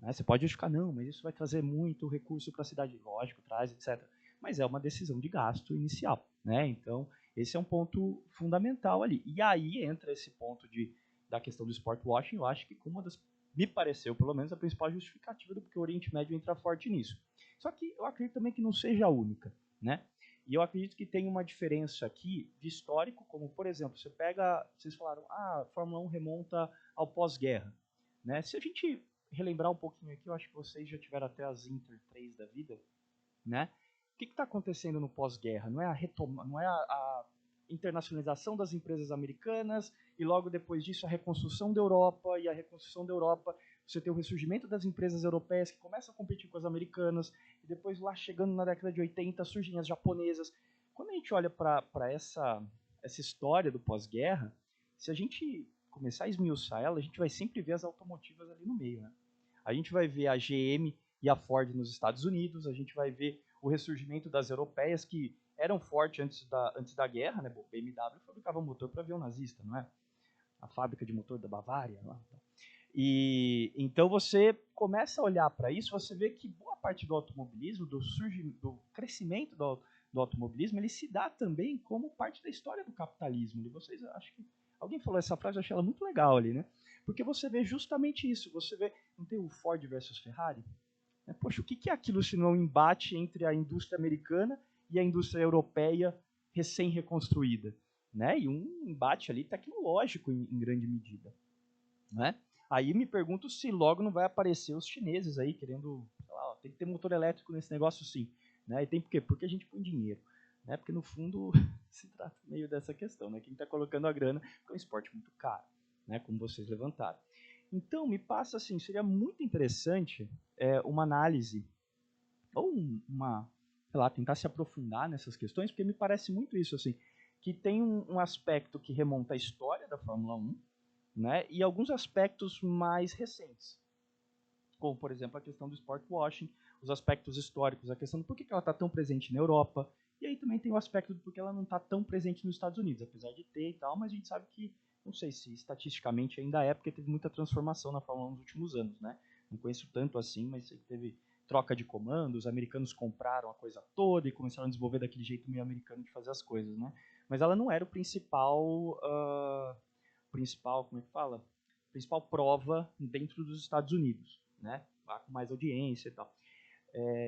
Né? Você pode justificar, não, mas isso vai trazer muito recurso para a cidade. Lógico, traz, etc. Mas é uma decisão de gasto inicial. Né? Então, esse é um ponto fundamental ali. E aí entra esse ponto da questão do sport washing, eu acho que como me pareceu, pelo menos, a principal justificativa do porque o Oriente Médio entra forte nisso. Só que eu acredito também que não seja a única. Né? E eu acredito que tem uma diferença aqui de histórico, como, por exemplo, vocês falaram, a Fórmula 1 remonta ao pós-guerra. Né? Se a gente relembrar um pouquinho aqui, eu acho que vocês já tiveram até as Inter 3 da vida, né? O que está acontecendo no pós-guerra? Não é a internacionalização das empresas americanas e logo depois disso a reconstrução da Europa, e a reconstrução da Europa você tem o ressurgimento das empresas europeias que começam a competir com as americanas, e depois lá chegando na década de 80 surgem as japonesas. Quando a gente olha para essa história do pós-guerra, se a gente começar a esmiuçar ela, a gente vai sempre ver as automotivas ali no meio, né? A gente vai ver a GM e a Ford nos Estados Unidos, a gente vai ver o ressurgimento das europeias, que eram fortes antes da guerra, né? Bom, BMW fabricava motor para avião nazista, não é? A fábrica de motor da Bavária. Lá. E então você começa a olhar para isso, você vê que boa parte do automobilismo, do crescimento do automobilismo, ele se dá também como parte da história do capitalismo. E vocês, acho que alguém falou essa frase, eu achei ela muito legal ali, né? Porque você vê justamente isso, você vê, não tem o Ford versus Ferrari? Poxa, o que é aquilo se não um embate entre a indústria americana e a indústria europeia recém-reconstruída? Né? E um embate ali tecnológico em grande medida. Né? Aí me pergunto se logo não vai aparecer os chineses aí querendo, sei lá, tem que ter motor elétrico nesse negócio sim. Né? E tem por quê? Porque a gente põe dinheiro. Né? Porque no fundo se trata meio dessa questão. Né? Quem está colocando a grana, porque é um esporte muito caro, né? Como vocês levantaram. Então, me passa assim, seria muito interessante uma análise, ou sei lá, tentar se aprofundar nessas questões, porque me parece muito isso, assim, que tem um aspecto que remonta à história da Fórmula 1, né, e alguns aspectos mais recentes, como, por exemplo, a questão do sport washing, os aspectos históricos, a questão do porquê que ela está tão presente na Europa, e aí também tem o aspecto do porquê ela não está tão presente nos Estados Unidos, apesar de ter e tal, mas a gente sabe que não sei se estatisticamente ainda é, porque teve muita transformação na Fórmula 1 nos últimos anos, né? Não conheço tanto assim, mas sei que teve troca de comando, os americanos compraram a coisa toda e começaram a desenvolver daquele jeito meio americano de fazer as coisas, né? Mas ela não era o principal, como é que fala? Principal prova dentro dos Estados Unidos, né? Lá com mais audiência e tal.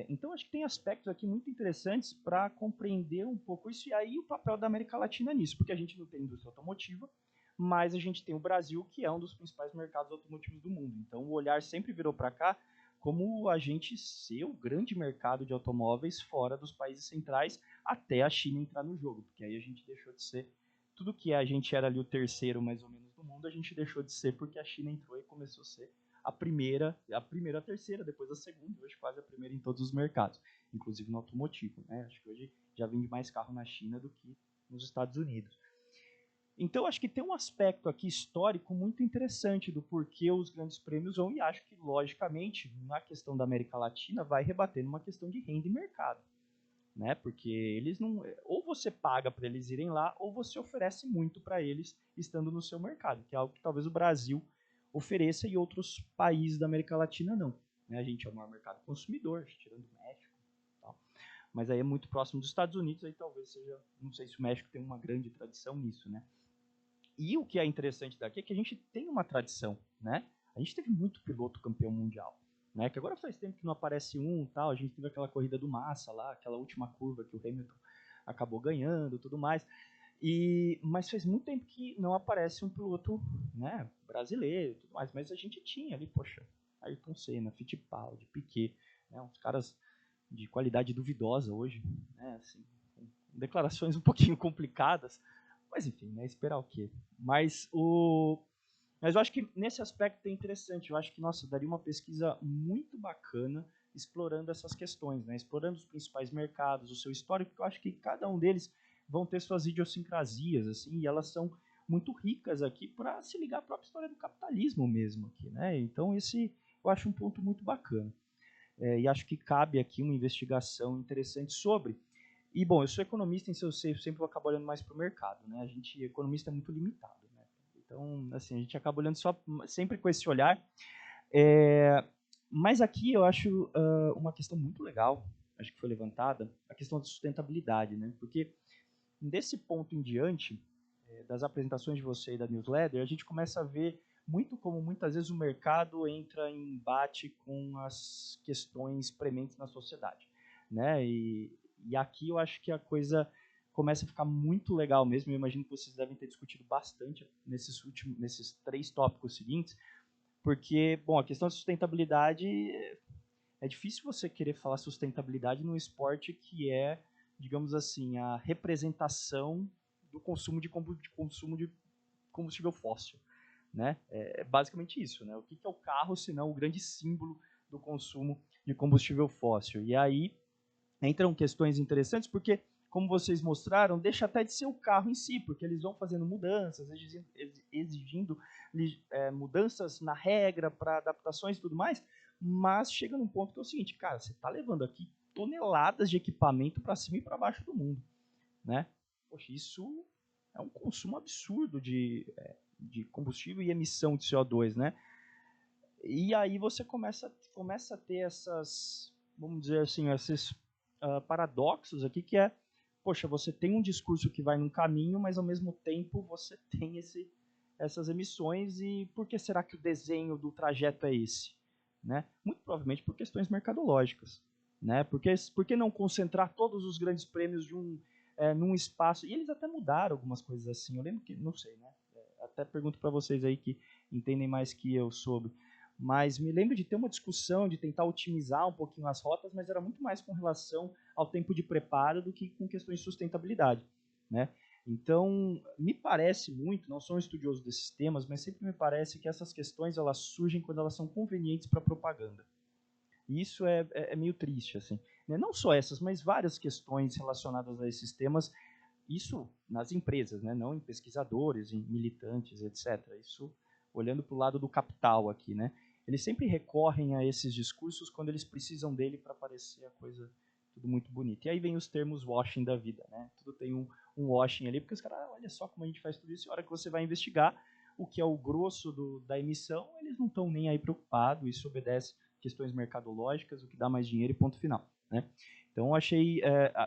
Então, acho que tem aspectos aqui muito interessantes para compreender um pouco isso, e aí o papel da América Latina nisso, porque a gente não tem indústria automotiva, mas a gente tem o Brasil, que é um dos principais mercados automotivos do mundo. Então, o olhar sempre virou para cá como a gente ser o grande mercado de automóveis fora dos países centrais, até a China entrar no jogo, porque aí a gente deixou de ser tudo que a gente era ali o terceiro, mais ou menos, do mundo, a gente deixou de ser porque a China entrou e começou a ser a primeira, a terceira, depois a segunda, hoje quase a primeira em todos os mercados, inclusive no automotivo, né? Acho que hoje já vende mais carro na China do que nos Estados Unidos. Então, acho que tem um aspecto aqui histórico muito interessante do porquê os grandes prêmios vão, e acho que, logicamente, na questão da América Latina, vai rebater numa questão de renda e mercado. Né? Porque eles não. Ou você paga para eles irem lá, ou você oferece muito para eles estando no seu mercado, que é algo que talvez o Brasil ofereça e outros países da América Latina não. Né? A gente é o maior mercado consumidor, tirando o México. Tal. Mas aí é muito próximo dos Estados Unidos, aí talvez seja. Não sei se o México tem uma grande tradição nisso, né? E o que é interessante daqui é que a gente tem uma tradição, né? A gente teve muito piloto campeão mundial, né? Que agora faz tempo que não aparece tal. A gente teve aquela corrida do Massa lá, aquela última curva que o Hamilton acabou ganhando, tudo mais. Mas faz muito tempo que não aparece um piloto, né, brasileiro, tudo mais. Mas a gente tinha ali, poxa, Ayrton Senna, Fittipaldi, Piquet, né? Uns caras de qualidade duvidosa hoje, né? Assim, com declarações um pouquinho complicadas. Mas enfim, né, esperar o quê? Mas eu acho que nesse aspecto é interessante. Eu acho que, nossa, daria uma pesquisa muito bacana explorando essas questões, né? Explorando os principais mercados, o seu histórico, porque eu acho que cada um deles vão ter suas idiosincrasias, assim, e elas são muito ricas aqui para se ligar à própria história do capitalismo mesmo aqui, né? Então esse eu acho um ponto muito bacana. E acho que cabe aqui uma investigação interessante sobre. E, bom, eu sou economista, então eu sempre vou acabar olhando mais para o mercado, né? A gente, economista, é muito limitado, né? Então, assim, a gente acaba olhando sempre com esse olhar. Mas aqui eu acho uma questão muito legal, acho que foi levantada, a questão da sustentabilidade, né? Porque desse ponto em diante, das apresentações de você e da newsletter, a gente começa a ver muito como muitas vezes o mercado entra em embate com as questões prementes na sociedade, né? E aqui eu acho que a coisa começa a ficar muito legal mesmo. Eu imagino que vocês devem ter discutido bastante nesses 3 tópicos seguintes, porque, bom, a questão da sustentabilidade, é difícil você querer falar sustentabilidade num esporte que é, digamos assim, a representação do consumo de combustível fóssil. né? É basicamente isso, né? O que é o carro, senão o grande símbolo do consumo de combustível fóssil? E aí entram questões interessantes, porque, como vocês mostraram, deixa até de ser o carro em si, porque eles vão fazendo mudanças, exigindo mudanças na regra para adaptações e tudo mais, mas chega num ponto que é o seguinte, cara, você está levando aqui toneladas de equipamento para cima e para baixo do mundo, né? Poxa, isso é um consumo absurdo de combustível e emissão de CO2, né? E aí você começa a ter essas, vamos dizer assim, esses paradoxos aqui, que é, poxa, você tem um discurso que vai num caminho, mas ao mesmo tempo você tem essas emissões, e por que será que o desenho do trajeto é esse? Né? Muito provavelmente por questões mercadológicas. Né? Por que não concentrar todos os grandes prêmios num espaço? E eles até mudaram algumas coisas assim, eu lembro que, não sei, né? Até pergunto para vocês aí que entendem mais que eu sobre. Mas me lembro de ter uma discussão, de tentar otimizar um pouquinho as rotas, mas era muito mais com relação ao tempo de preparo do que com questões de sustentabilidade, né? Então, me parece muito, não sou um estudioso desses temas, mas sempre me parece que essas questões elas surgem quando elas são convenientes para a propaganda. E isso é meio triste, assim. Não só essas, mas várias questões relacionadas a esses temas, isso nas empresas, né? Não em pesquisadores, em militantes, etc. Isso olhando para o lado do capital aqui, né? Eles sempre recorrem a esses discursos quando eles precisam dele para parecer a coisa tudo muito bonita. E aí vem os termos washing da vida, né? Tudo tem um washing ali, porque os caras, olha só como a gente faz tudo isso, e a hora que você vai investigar o que é o grosso da emissão, eles não estão nem aí preocupados, isso obedece questões mercadológicas, o que dá mais dinheiro e ponto final, né? Então, eu achei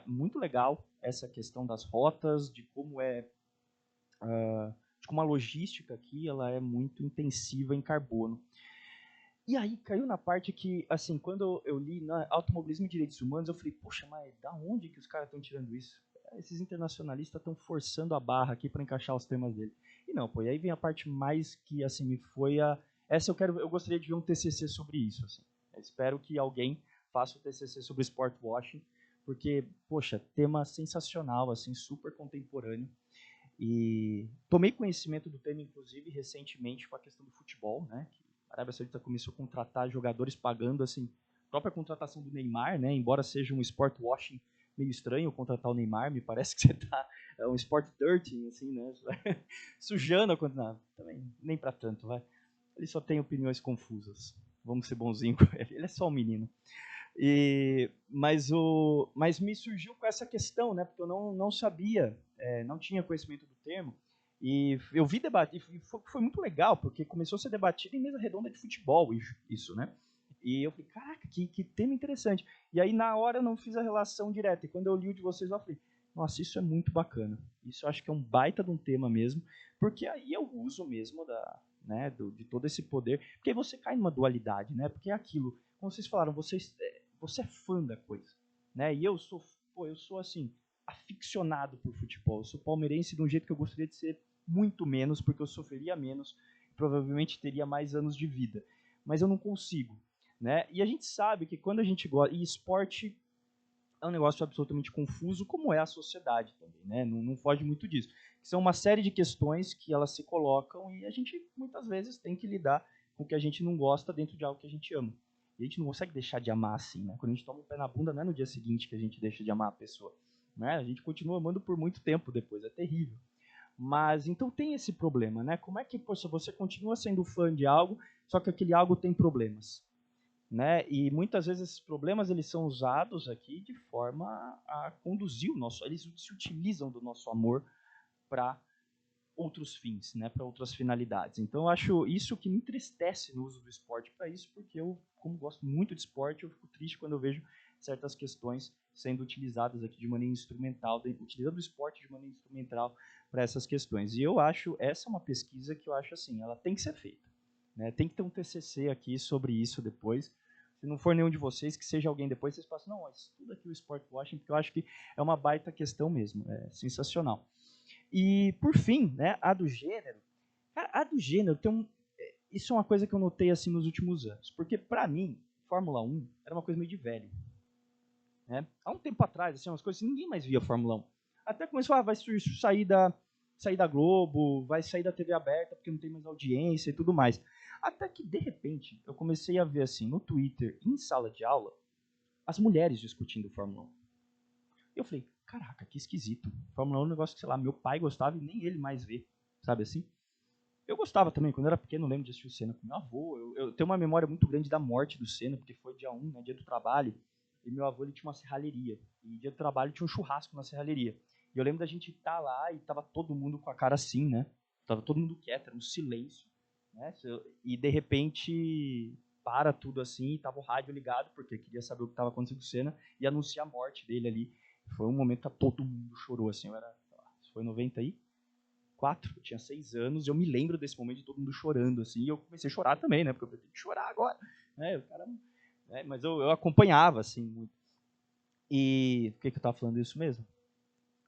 muito legal essa questão das rotas, de como de como a logística aqui ela é muito intensiva em carbono. E aí caiu na parte que, assim, quando eu li Automobilismo e Direitos Humanos, eu falei, poxa, mas da onde que os caras estão tirando isso? Esses internacionalistas estão forçando a barra aqui para encaixar os temas dele. E não, pô, e aí vem a parte mais que, assim, me foi a... Essa eu gostaria de ver um TCC sobre isso, assim. Eu espero que alguém faça o TCC sobre sport washing, porque, poxa, tema sensacional, assim, super contemporâneo. E tomei conhecimento do tema, inclusive, recentemente com a questão do futebol, né? Que a Arábia Saudita começou a contratar jogadores pagando, assim, a própria contratação do Neymar, né? Embora seja um sport washing meio estranho contratar o Neymar, me parece que você tá um sport dirty, assim, né? Sujando a contratação. Também nem para tanto, vai. Ele só tem opiniões confusas. Vamos ser bonzinhos com ele. Ele é só um menino. Mas me surgiu com essa questão, né? Porque eu não sabia, não tinha conhecimento do termo. E eu vi debate, e foi muito legal, porque começou a ser debatido em mesa redonda de futebol, isso, né? E eu falei, caraca, que tema interessante. E aí, na hora, eu não fiz a relação direta. E quando eu li o de vocês, eu falei, nossa, isso é muito bacana. Isso eu acho que é um baita de um tema mesmo, porque aí é o uso mesmo de todo esse poder. Porque aí você cai numa dualidade, né? Porque é aquilo, como vocês falaram, você é fã da coisa, né? E eu sou assim, aficionado por futebol. Eu sou palmeirense de um jeito que eu gostaria de ser muito menos, porque eu sofreria menos, provavelmente teria mais anos de vida. Mas eu não consigo, né? E a gente sabe que quando a gente gosta... E esporte é um negócio absolutamente confuso, como é a sociedade também, né? Não foge muito disso. São uma série de questões que elas se colocam e a gente, muitas vezes, tem que lidar com o que a gente não gosta dentro de algo que a gente ama. E a gente não consegue deixar de amar assim, né? Quando a gente toma um pé na bunda, não é no dia seguinte que a gente deixa de amar a pessoa, né? A gente continua amando por muito tempo depois, é terrível. Mas, então tem esse problema, né? Como é que, poxa, você continua sendo fã de algo, só que aquele algo tem problemas, né? E muitas vezes esses problemas eles são usados aqui de forma a conduzir eles se utilizam do nosso amor para outros fins, né, para outras finalidades. Então eu acho isso que me entristece no uso do esporte para isso, porque eu, como gosto muito de esporte, eu fico triste quando eu vejo certas questões sendo utilizadas aqui de maneira instrumental, utilizando o esporte de maneira instrumental para essas questões. E eu acho, essa é uma pesquisa que eu acho assim, ela tem que ser feita, né? Tem que ter um TCC aqui sobre isso depois. Se não for nenhum de vocês, que seja alguém depois, vocês passam, não, estuda aqui o sport washing, porque eu acho que é uma baita questão mesmo, é sensacional. E, por fim, né, a do gênero. A do gênero isso é uma coisa que eu notei assim nos últimos anos. Porque, para mim, Fórmula 1 era uma coisa meio de velho. Né? Há um tempo atrás, assim, umas coisas que ninguém mais via Fórmula 1. Até começou, vai sair sair da Globo, vai sair da TV aberta porque não tem mais audiência e tudo mais. Até que, de repente, eu comecei a ver, assim, no Twitter, em sala de aula, as mulheres discutindo Fórmula 1. Eu falei, caraca, que esquisito. Fórmula 1 é um negócio que, sei lá, meu pai gostava e nem ele mais vê, sabe assim? Eu gostava também, quando eu era pequeno, eu lembro de assistir o Senna com meu avô. Eu tenho uma memória muito grande da morte do Senna, porque foi dia 1, né, dia do trabalho, e meu avô ele tinha uma serralheria. E dia do trabalho tinha um churrasco na serralheria. E eu lembro da gente estar lá e tava todo mundo com a cara assim, né? Tava todo mundo quieto, era um silêncio. Né? E de repente para tudo assim, tava o rádio ligado, porque queria saber o que estava acontecendo com o Senna, e anunciar a morte dele ali. Foi um momento que todo mundo chorou, assim, foi 94, eu tinha 6 anos, e eu me lembro desse momento de todo mundo chorando, assim, e eu comecei a chorar também, né, porque eu tenho que chorar agora, né, o cara, né, mas eu acompanhava, assim, muito. E por que eu estava falando isso mesmo?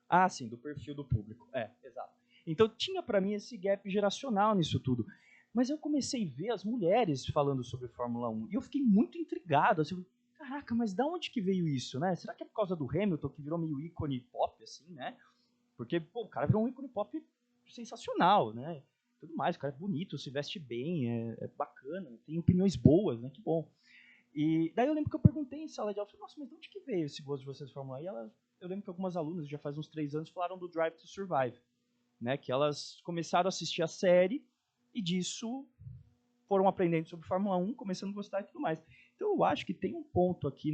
Ah, sim, do perfil do público, exato. Então tinha para mim esse gap geracional nisso tudo. Mas eu comecei a ver as mulheres falando sobre Fórmula 1, e eu fiquei muito intrigado, assim, caraca, mas da onde que veio isso, né? Será que é por causa do Hamilton, que virou meio ícone pop, assim, né? Porque, pô, o cara virou um ícone pop sensacional, né? Tudo mais, o cara é bonito, se veste bem, é bacana, tem opiniões boas, né? Que bom. E daí eu lembro que eu perguntei em sala de aula, nossa, mas de onde que veio esse gosto de vocês de Fórmula 1? E eu lembro que algumas alunas, já faz uns 3 anos, falaram do Drive to Survive, né? Que elas começaram a assistir a série e disso foram aprendendo sobre Fórmula 1, começando a gostar e tudo mais. Então eu acho que tem um ponto aqui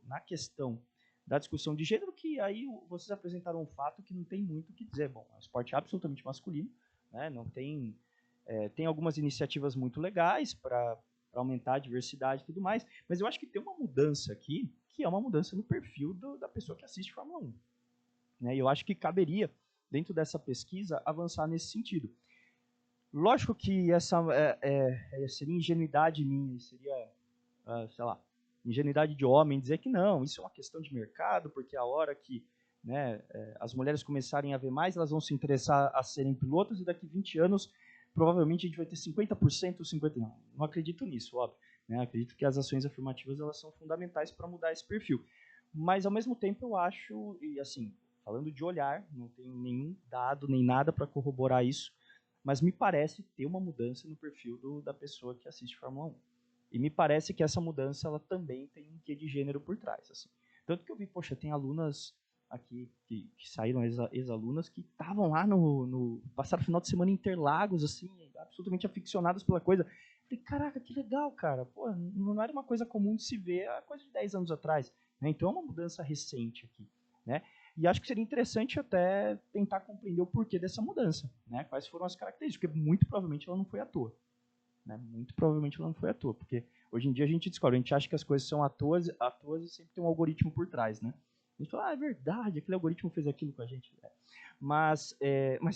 na questão da discussão de gênero que aí vocês apresentaram um fato que não tem muito o que dizer. Bom, é um esporte absolutamente masculino, né? Não tem, tem algumas iniciativas muito legais para aumentar a diversidade e tudo mais, mas eu acho que tem uma mudança aqui, que é uma mudança no perfil da pessoa que assiste Fórmula 1. Né? E eu acho que caberia, dentro dessa pesquisa, avançar nesse sentido. Lógico que essa seria ingenuidade minha, seria, sei lá, ingenuidade de homem dizer que não, isso é uma questão de mercado, porque a hora que, né, as mulheres começarem a ver mais, elas vão se interessar a serem pilotos e daqui 20 anos provavelmente a gente vai ter 50%, 50%. Não acredito nisso, óbvio. Né? Acredito que as ações afirmativas elas são fundamentais para mudar esse perfil. Mas, ao mesmo tempo, eu acho, e assim, falando de olhar, não tenho nenhum dado nem nada para corroborar isso, mas me parece ter uma mudança no perfil da pessoa que assiste Fórmula 1. E me parece que essa mudança ela também tem um quê de gênero por trás. Assim. Tanto que eu vi, poxa, tem alunas aqui que saíram, ex-alunas, que estavam lá passaram o final de semana em Interlagos, assim, absolutamente aficionadas pela coisa. Eu falei, caraca, que legal, cara. Pô, não era uma coisa comum de se ver há coisa de 10 anos atrás. Né? Então é uma mudança recente aqui. Né? E acho que seria interessante até tentar compreender o porquê dessa mudança, né? Quais foram as características, porque muito provavelmente ela não foi à toa. Né? Muito provavelmente ela não foi à toa, porque hoje em dia a gente descobre, a gente acha que as coisas são à toa e sempre tem um algoritmo por trás, né? A gente fala, é verdade, aquele algoritmo fez aquilo com a gente. Mas,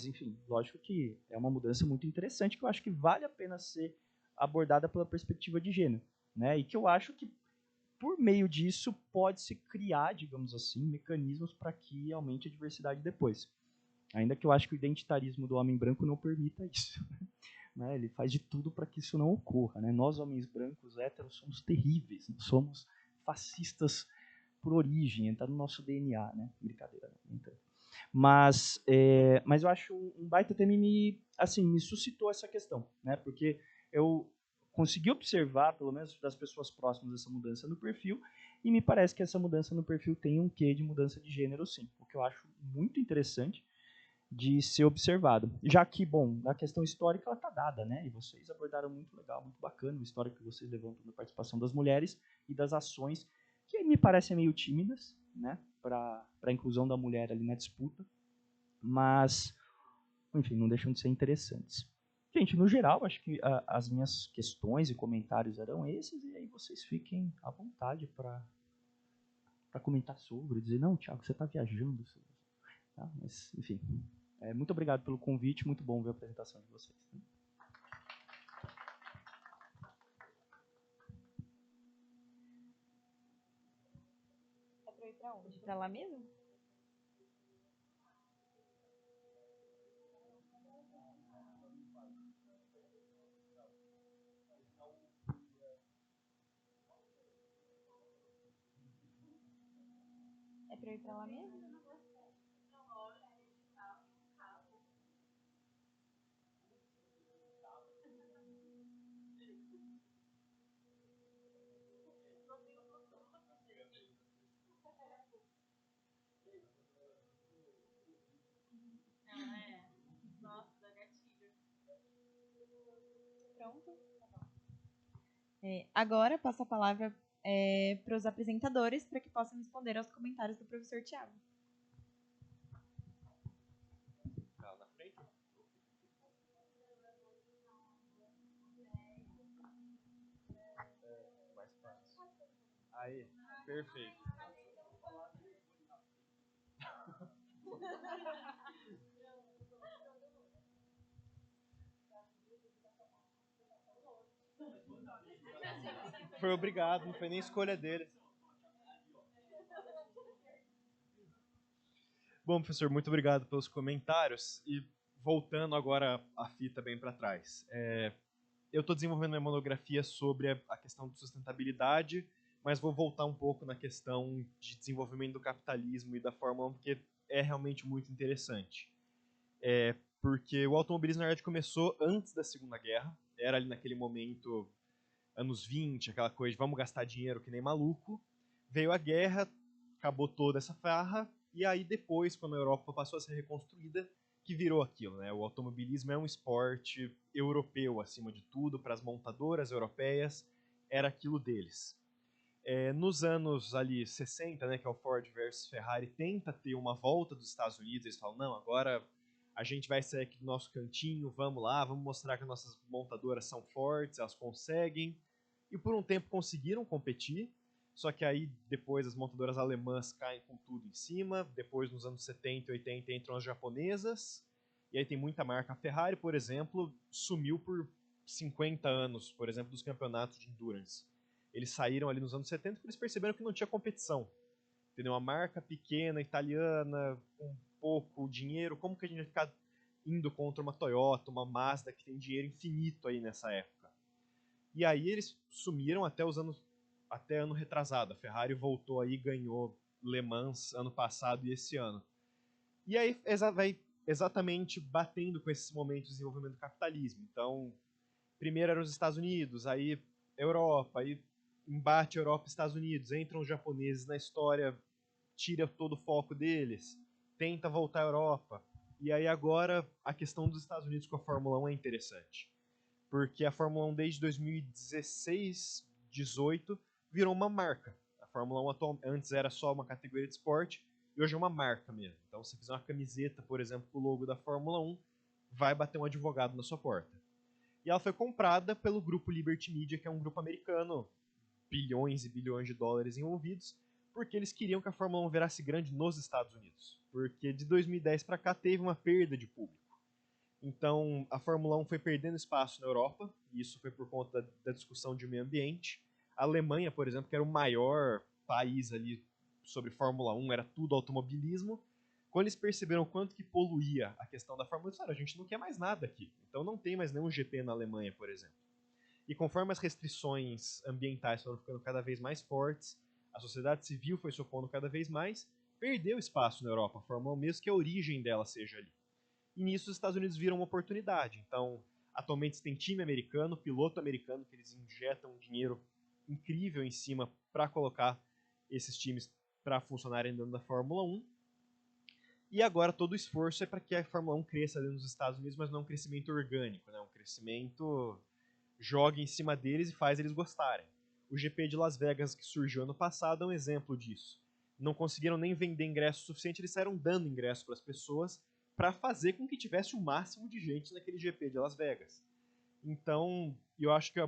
enfim, lógico que é uma mudança muito interessante que eu acho que vale a pena ser abordada pela perspectiva de gênero, né? E que eu acho que por meio disso, pode-se criar, digamos assim, mecanismos para que aumente a diversidade depois. Ainda que eu acho que o identitarismo do homem branco não permita isso. Né? Ele faz de tudo para que isso não ocorra. Né? Nós, homens brancos, héteros, somos terríveis. Né? Somos fascistas por origem, está no nosso DNA. Né? Brincadeira. Então. Mas eu acho um baita tema me suscitou essa questão. Né? Porque eu consegui observar, pelo menos das pessoas próximas, essa mudança no perfil, e me parece que essa mudança no perfil tem um quê de mudança de gênero, sim, o que eu acho muito interessante de ser observado. Já que, bom, a questão histórica ela está dada, né? E vocês abordaram muito legal, muito bacana, a história que vocês levantam da participação das mulheres e das ações que me parecem meio tímidas, né? Para a inclusão da mulher ali na disputa, mas, enfim, não deixam de ser interessantes. Gente, no geral, acho que as minhas questões e comentários eram esses, e aí vocês fiquem à vontade para comentar sobre, dizer, não, Thiago, você está viajando. Tá? Mas, enfim, muito obrigado pelo convite, muito bom ver a apresentação de vocês. É para ir para onde? Para lá mesmo? É para ir para lá mesmo? Pronto? Agora passo a palavra para os apresentadores para que possam responder aos comentários do professor Tiago. Aí, perfeito. Foi obrigado, não foi nem escolha dele. Bom, professor, muito obrigado pelos comentários. E voltando agora a fita bem para trás. Eu estou desenvolvendo minha monografia sobre a questão de sustentabilidade, mas vou voltar um pouco na questão de desenvolvimento do capitalismo e da Fórmula 1, porque é realmente muito interessante. Porque o automobilismo, na verdade, começou antes da Segunda Guerra. Era ali naquele momento, anos 20, aquela coisa de vamos gastar dinheiro que nem maluco. Veio a guerra, acabou toda essa farra, e aí depois, quando a Europa passou a ser reconstruída, que virou aquilo, né? O automobilismo é um esporte europeu, acima de tudo, para as montadoras europeias, era aquilo deles. Nos anos ali 60, né, que é o Ford versus Ferrari, tenta ter uma volta dos Estados Unidos, eles falam, não, agora a gente vai sair aqui do nosso cantinho, vamos lá, vamos mostrar que as nossas montadoras são fortes, elas conseguem, e por um tempo conseguiram competir, só que aí depois as montadoras alemãs caem com tudo em cima, depois nos anos 70 e 80 entram as japonesas, e aí tem muita marca. A Ferrari, por exemplo, sumiu por 50 anos, por exemplo, dos campeonatos de endurance. Eles saíram ali nos anos 70 porque eles perceberam que não tinha competição. Entendeu? Uma marca pequena, italiana, com pouco dinheiro, como que a gente vai ficar indo contra uma Toyota, uma Mazda, que tem dinheiro infinito aí nessa época? E aí eles sumiram até ano retrasado. A Ferrari voltou aí e ganhou Le Mans ano passado e esse ano. E aí vai exatamente batendo com esses momentos de desenvolvimento do capitalismo. Então, primeiro eram os Estados Unidos, aí Europa, aí embate Europa e Estados Unidos, entram os japoneses na história, tira todo o foco deles, tenta voltar à Europa. E aí agora a questão dos Estados Unidos com a Fórmula 1 é interessante. Porque a Fórmula 1 desde 2016, 18, virou uma marca. A Fórmula 1 antes era só uma categoria de esporte, e hoje é uma marca mesmo. Então, se você fizer uma camiseta, por exemplo, com o logo da Fórmula 1, vai bater um advogado na sua porta. E ela foi comprada pelo grupo Liberty Media, que é um grupo americano, bilhões e bilhões de dólares envolvidos, porque eles queriam que a Fórmula 1 virasse grande nos Estados Unidos. Porque de 2010 para cá teve uma perda de público. Então, a Fórmula 1 foi perdendo espaço na Europa, e isso foi por conta da discussão de meio ambiente. A Alemanha, por exemplo, que era o maior país ali sobre Fórmula 1, era tudo automobilismo. Quando eles perceberam o quanto que poluía a questão da Fórmula 1, eles falaram, a gente não quer mais nada aqui. Então não tem mais nenhum GP na Alemanha, por exemplo. E conforme as restrições ambientais foram ficando cada vez mais fortes, a sociedade civil foi se opondo cada vez mais, perdeu espaço na Europa, a Fórmula 1, mesmo que a origem dela seja ali. E nisso os Estados Unidos viram uma oportunidade. Então, atualmente você tem time americano, piloto americano, que eles injetam dinheiro incrível em cima para colocar esses times para funcionarem dentro da Fórmula 1. E agora todo o esforço é para que a Fórmula 1 cresça dentro dos Estados Unidos, mas não é um crescimento orgânico, né? Um crescimento joga em cima deles e faz eles gostarem. O GP de Las Vegas, que surgiu ano passado, é um exemplo disso. Não conseguiram nem vender ingresso suficiente, eles saíram dando ingresso para as pessoas para fazer com que tivesse o máximo de gente naquele GP de Las Vegas. Então, eu acho que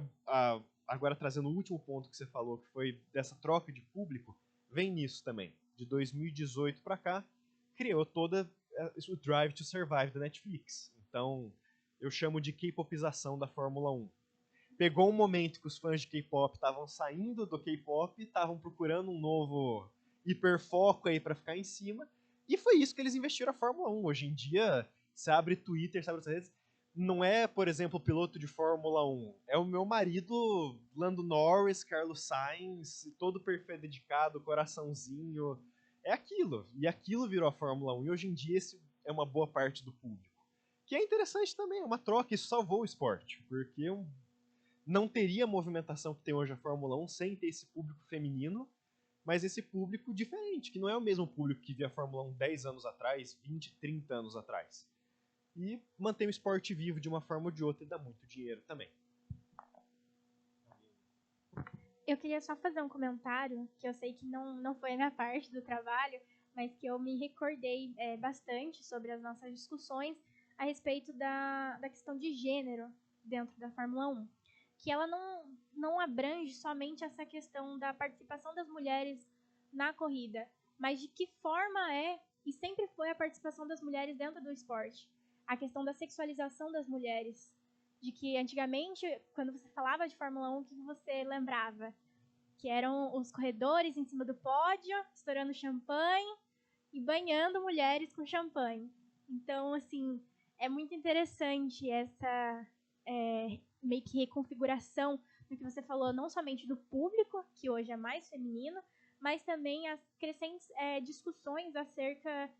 agora trazendo o último ponto que você falou, que foi dessa troca de público, vem nisso também. De 2018 para cá, criou toda o Drive to Survive da Netflix. Então, eu chamo de K-popização da Fórmula 1. Pegou um momento que os fãs de K-pop estavam saindo do K-pop, estavam procurando um novo hiperfoco aí para ficar em cima, e foi isso que eles investiram a Fórmula 1. Hoje em dia, você abre Twitter, você abre outras redes, não é, por exemplo, o piloto de Fórmula 1, é o meu marido, Lando Norris, Carlos Sainz, todo perfeito, dedicado, coraçãozinho, é aquilo. E aquilo virou a Fórmula 1, e hoje em dia esse é uma boa parte do público. Que é interessante também, é uma troca, isso salvou o esporte, porque não teria a movimentação que tem hoje a Fórmula 1 sem ter esse público feminino, mas esse público diferente, que não é o mesmo público que via a Fórmula 1 10 anos atrás, 20, 30 anos atrás. E mantém o esporte vivo de uma forma ou de outra e dá muito dinheiro também. Eu queria só fazer um comentário, que eu sei que não foi a minha parte do trabalho, mas que eu me recordei bastante sobre as nossas discussões a respeito da questão de gênero dentro da Fórmula 1. Que ela não abrange somente essa questão da participação das mulheres na corrida, mas de que forma e sempre foi a participação das mulheres dentro do esporte. A questão da sexualização das mulheres. De que antigamente, quando você falava de Fórmula 1, o que você lembrava? Que eram os corredores em cima do pódio, estourando champanhe e banhando mulheres com champanhe. Então, assim, é muito interessante essa meio que reconfiguração do que você falou, não somente do público, que hoje é mais feminino, mas também as crescentes discussões acerca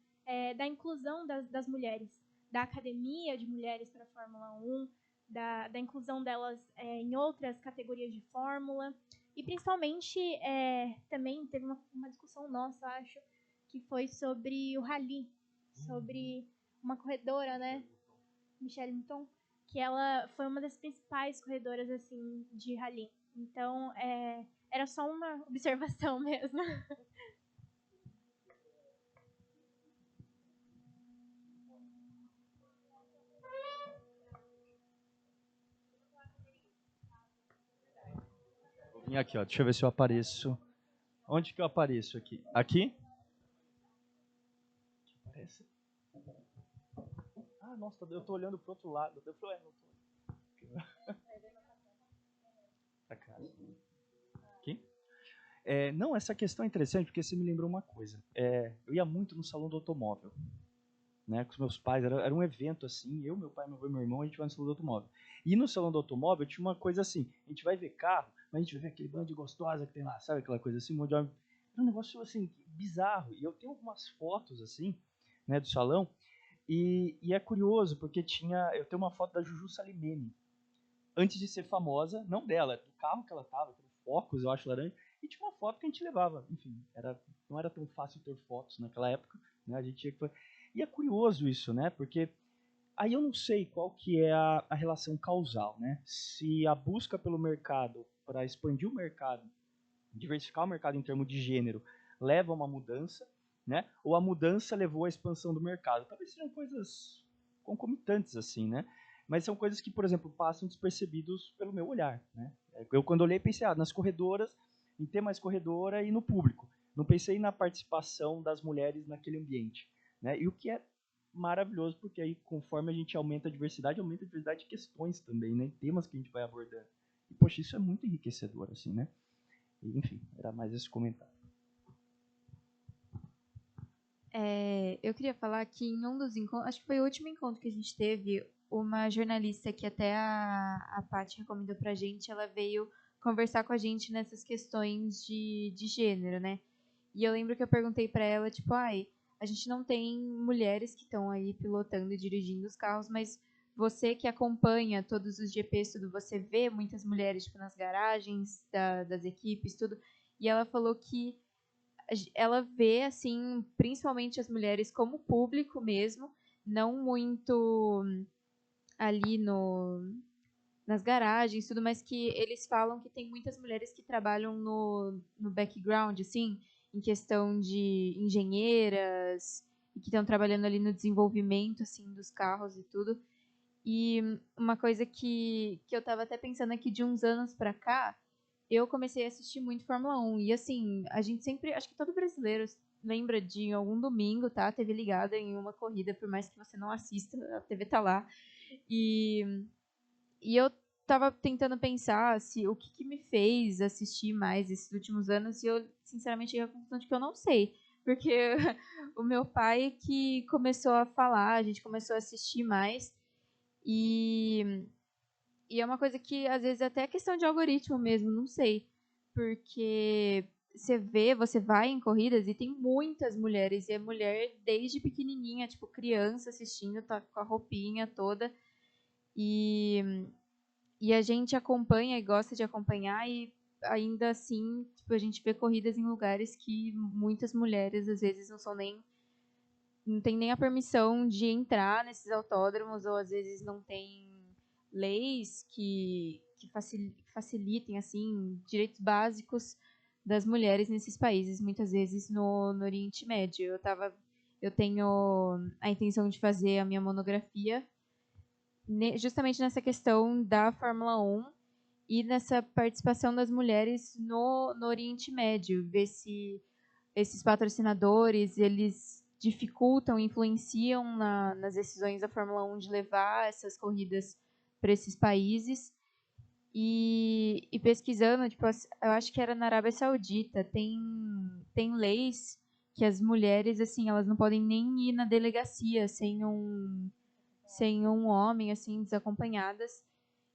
da inclusão das mulheres, da academia de mulheres para a Fórmula 1, da inclusão delas em outras categorias de Fórmula. E principalmente também teve uma discussão nossa, acho, que foi sobre o rally, sobre uma corredora, né, Michelle Mouton, que ela foi uma das principais corredoras assim de rally. Então, era só uma observação mesmo. Vou vir aqui, ó. Deixa eu ver se eu apareço. Onde que eu apareço aqui? Aqui? Aparece. Ah, nossa, eu tô olhando pro outro lado. Eu falei, não tô. Aqui? Não, essa questão é interessante porque você me lembrou uma coisa. Eu ia muito no salão do automóvel, né, com os meus pais. Era um evento assim. Eu, meu pai, meu avô e meu irmão, a gente vai no salão do automóvel. E no salão do automóvel tinha uma coisa assim. A gente vai ver carro, mas a gente vai ver aquele bando de gostosa que tem lá, sabe aquela coisa assim, um monte de homem. Era um negócio assim bizarro. E eu tenho algumas fotos assim, né, do salão. E é curioso porque eu tenho uma foto da Juju Salimene antes de ser famosa, não dela, do carro que ela tava, com Focus, eu acho, laranja. E tinha uma foto que a gente levava. Enfim, não era tão fácil ter fotos naquela época, né? A gente tinha que... E é curioso isso, né? Porque aí eu não sei qual que é a relação causal, né? Se a busca pelo mercado, para expandir o mercado, diversificar o mercado em termos de gênero, leva a uma mudança, né? Ou a mudança levou à expansão do mercado. Talvez sejam coisas concomitantes, assim, né? Mas são coisas que, por exemplo, passam despercebidos pelo meu olhar, né? Eu, quando olhei, pensei nas corredoras, em ter mais corredora e no público. Não pensei na participação das mulheres naquele ambiente, né? E o que é maravilhoso, porque aí, conforme a gente aumenta a diversidade de questões também, né? Temas que a gente vai abordando. E, poxa, isso é muito enriquecedor, assim, né? E, enfim, era mais esse comentário. Eu queria falar que em um dos encontros, acho que foi o último encontro que a gente teve, uma jornalista que até a Paty recomendou pra gente, ela veio conversar com a gente nessas questões de gênero, né? E eu lembro que eu perguntei pra ela, tipo, a gente não tem mulheres que estão aí pilotando e dirigindo os carros, mas você que acompanha todos os GPs, tudo, você vê muitas mulheres, tipo, nas garagens das equipes, tudo. E ela falou que ela vê, assim, principalmente as mulheres como público mesmo, não muito ali nas garagens, tudo, mas que eles falam que tem muitas mulheres que trabalham no background, assim, em questão de engenheiras, e que estão trabalhando ali no desenvolvimento, assim, dos carros e tudo. E uma coisa que eu tava até pensando aqui de uns anos pra cá, eu comecei a assistir muito Fórmula 1. E assim, a gente sempre, acho que todo brasileiro lembra de algum domingo, tá? TV ligada em uma corrida, por mais que você não assista, a TV tá lá. E eu tava tentando pensar o que me fez assistir mais esses últimos anos, e eu, sinceramente, cheguei à conclusão de que eu não sei. Porque o meu pai que começou a falar, a gente começou a assistir mais. E é uma coisa que, às vezes, é até questão de algoritmo mesmo, não sei. Porque você vai em corridas e tem muitas mulheres, e é mulher desde pequenininha, tipo, criança assistindo, tá com a roupinha toda. E a gente acompanha e gosta de acompanhar, e ainda assim, tipo, a gente vê corridas em lugares que muitas mulheres, às vezes, não tem nem a permissão de entrar nesses autódromos, ou às vezes não tem leis que que facilitem assim direitos básicos das mulheres nesses países, muitas vezes no Oriente Médio. Eu tenho a intenção de fazer a minha monografia justamente nessa questão da Fórmula 1 e nessa participação das mulheres no Oriente Médio, ver se esses patrocinadores, eles dificultam, influenciam nas decisões da Fórmula 1 de levar essas corridas para esses países. E pesquisando, tipo, eu acho que era na Arábia Saudita, tem leis que as mulheres, assim, elas não podem nem ir na delegacia sem um homem, assim, desacompanhadas.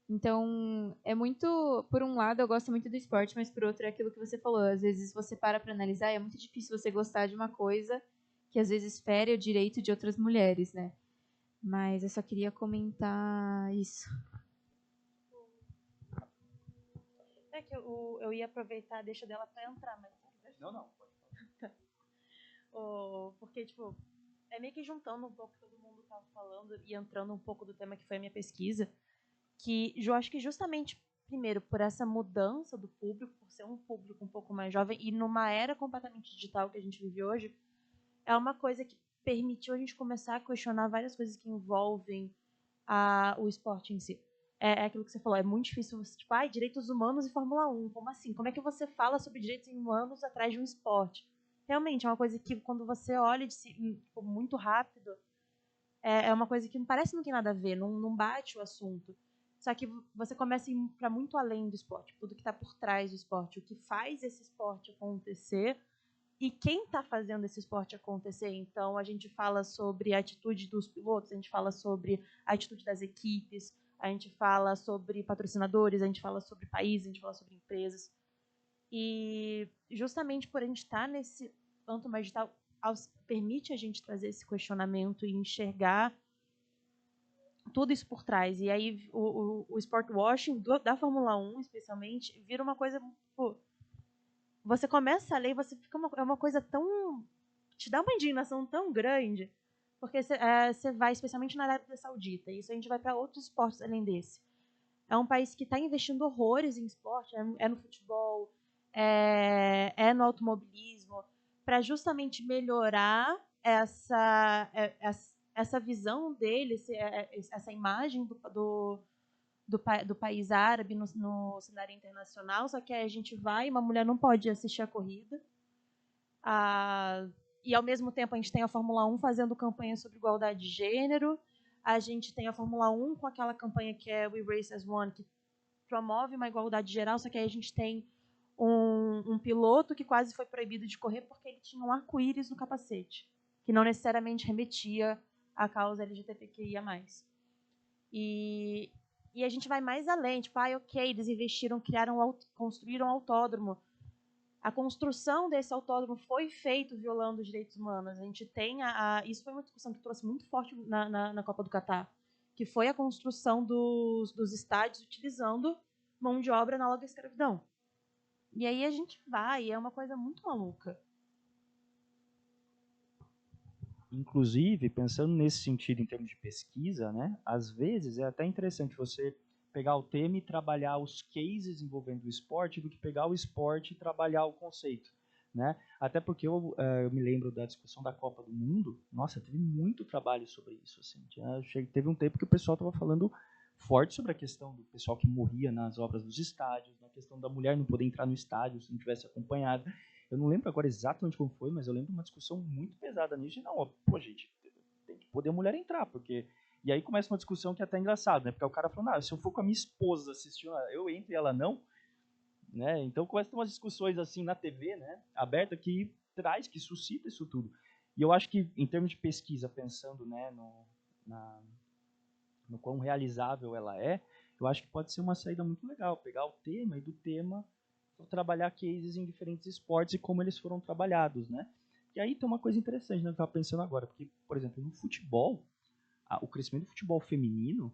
Então, é muito, por um lado, eu gosto muito do esporte, mas por outro é aquilo que você falou. Às vezes você para analisar, é muito difícil você gostar de uma coisa que às vezes fere o direito de outras mulheres, né? Mas eu só queria comentar isso. É que eu ia aproveitar, deixa dela pra entrar, mas... Não. Porque, tipo, é meio que juntando um pouco o que todo mundo tava falando e entrando um pouco do tema que foi a minha pesquisa, que eu acho que justamente, primeiro, por essa mudança do público, por ser um público um pouco mais jovem e numa era completamente digital que a gente vive hoje, é uma coisa que permitiu a gente começar a questionar várias coisas que envolvem o esporte em si. É aquilo que você falou, é muito difícil você, tipo, direitos humanos e Fórmula 1, como assim? Como é que você fala sobre direitos humanos atrás de um esporte? Realmente, é uma coisa que quando você olha tipo, muito rápido, é uma coisa que parece que não tem nada a ver, não bate o assunto. Só que você começa a ir para muito além do esporte, tudo que está por trás do esporte, o que faz esse esporte acontecer e quem está fazendo esse esporte acontecer. Então, a gente fala sobre a atitude dos pilotos, a gente fala sobre a atitude das equipes, a gente fala sobre patrocinadores, a gente fala sobre países, a gente fala sobre empresas. E justamente por a gente estar nesse âmbito mais digital, permite a gente trazer esse questionamento e enxergar tudo isso por trás. E aí o sport washing da Fórmula 1, especialmente, vira uma coisa... Pô, você começa a ler e você fica é uma coisa tão... te dá uma indignação tão grande, porque você vai, especialmente na Arábia Saudita, e isso a gente vai para outros esportes além desse. É um país que está investindo horrores em esporte, é no futebol, é no automobilismo, para justamente melhorar essa visão deles, essa imagem do país árabe no cenário internacional. Só que aí a gente vai, uma mulher não pode assistir a corrida. E, ao mesmo tempo, a gente tem a Fórmula 1 fazendo campanha sobre igualdade de gênero. A gente tem a Fórmula 1 com aquela campanha que é We Race as One, que promove uma igualdade geral, só que aí a gente tem um piloto que quase foi proibido de correr porque ele tinha um arco-íris no capacete, que não necessariamente remetia à causa LGBTQIA+. E a gente vai mais além, tipo, ok, eles investiram, construíram um autódromo. A construção desse autódromo foi feita violando os direitos humanos. A gente tem isso foi uma discussão que trouxe muito forte na Copa do Catar, que foi a construção dos estádios utilizando mão de obra análoga à escravidão. E aí a gente vai, é uma coisa muito maluca. Inclusive, pensando nesse sentido em termos de pesquisa, né, às vezes é até interessante você pegar o tema e trabalhar os cases envolvendo o esporte do que pegar o esporte e trabalhar o conceito, né? Até porque eu me lembro da discussão da Copa do Mundo. Nossa, teve muito trabalho sobre isso, assim. Teve um tempo que o pessoal estava falando forte sobre a questão do pessoal que morria nas obras dos estádios, na questão da mulher não poder entrar no estádio se não tivesse acompanhado. Eu não lembro agora exatamente como foi, mas eu lembro uma discussão muito pesada nisso. E não, pô, gente, tem que poder a mulher entrar, porque... E aí começa uma discussão que é até engraçada, né? Porque o cara falando, se eu for com a minha esposa assistir, eu entro e ela não, né? Então começa a ter umas discussões assim na TV, né? Aberta, que que suscita isso tudo. E eu acho que, em termos de pesquisa, pensando, né, no quão realizável ela é, eu acho que pode ser uma saída muito legal, pegar o tema e do tema trabalhar cases em diferentes esportes e como eles foram trabalhados, né? E aí tem uma coisa interessante, né, que eu estava pensando agora, porque, por exemplo, no futebol, o crescimento do futebol feminino,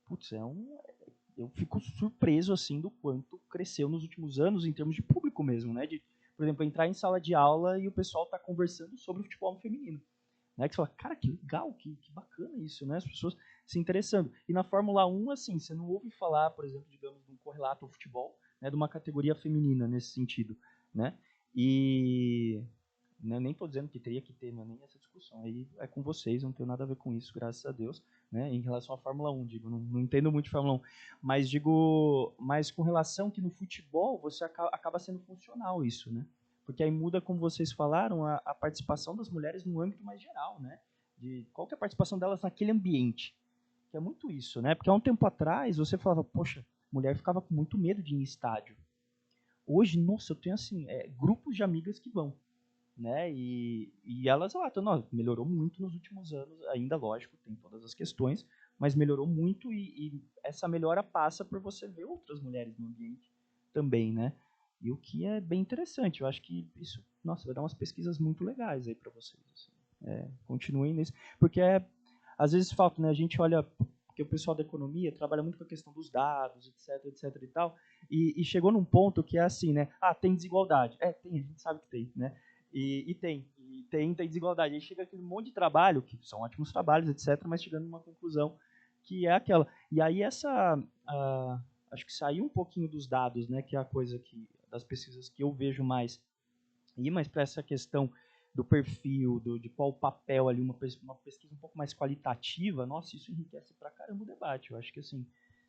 putz, eu fico surpreso, assim, do quanto cresceu nos últimos anos em termos de público mesmo, né? De, por exemplo, entrar em sala de aula e o pessoal tá conversando sobre o futebol feminino. Né? Que você fala, cara, que legal, que bacana isso, né? As pessoas se interessando. E na Fórmula 1, assim, você não ouve falar, por exemplo, digamos, de um correlato ao futebol, né, de uma categoria feminina nesse sentido, né? E nem estou dizendo que teria que ter, não é nem essa discussão. Aí é com vocês, não tenho nada a ver com isso, graças a Deus, né? Em relação à Fórmula 1, digo, não entendo muito de Fórmula 1, mas digo, mas com relação que no futebol você acaba sendo funcional isso, né? Porque aí muda, como vocês falaram, a participação das mulheres no âmbito mais geral, né? De qual que é a participação delas naquele ambiente. Que é muito isso, né? Porque há um tempo atrás você falava, poxa, mulher ficava com muito medo de ir em estádio. Hoje, nossa, eu tenho assim, grupos de amigas que vão, né? E elas relatam, melhorou muito nos últimos anos, ainda lógico, tem todas as questões, mas melhorou muito e essa melhora passa por você ver outras mulheres no ambiente também, né? E o que é bem interessante, eu acho que isso, nossa, vai dar umas pesquisas muito legais aí para vocês. Assim. Continuem nisso, porque às vezes falta, né? A gente olha, porque o pessoal da economia trabalha muito com a questão dos dados, etc e tal, e chegou num ponto que é assim, né? Tem desigualdade. Tem, a gente sabe que tem, né? E tem desigualdade. Aí chega aquele monte de trabalho, que são ótimos trabalhos, etc., mas chegando numa conclusão que é aquela. E aí acho que saiu um pouquinho dos dados, né? Que é a coisa das pesquisas que eu vejo mais, ir mais para essa questão do perfil, de qual o papel ali, uma pesquisa um pouco mais qualitativa, nossa, isso enriquece pra caramba o debate. Eu acho que assim,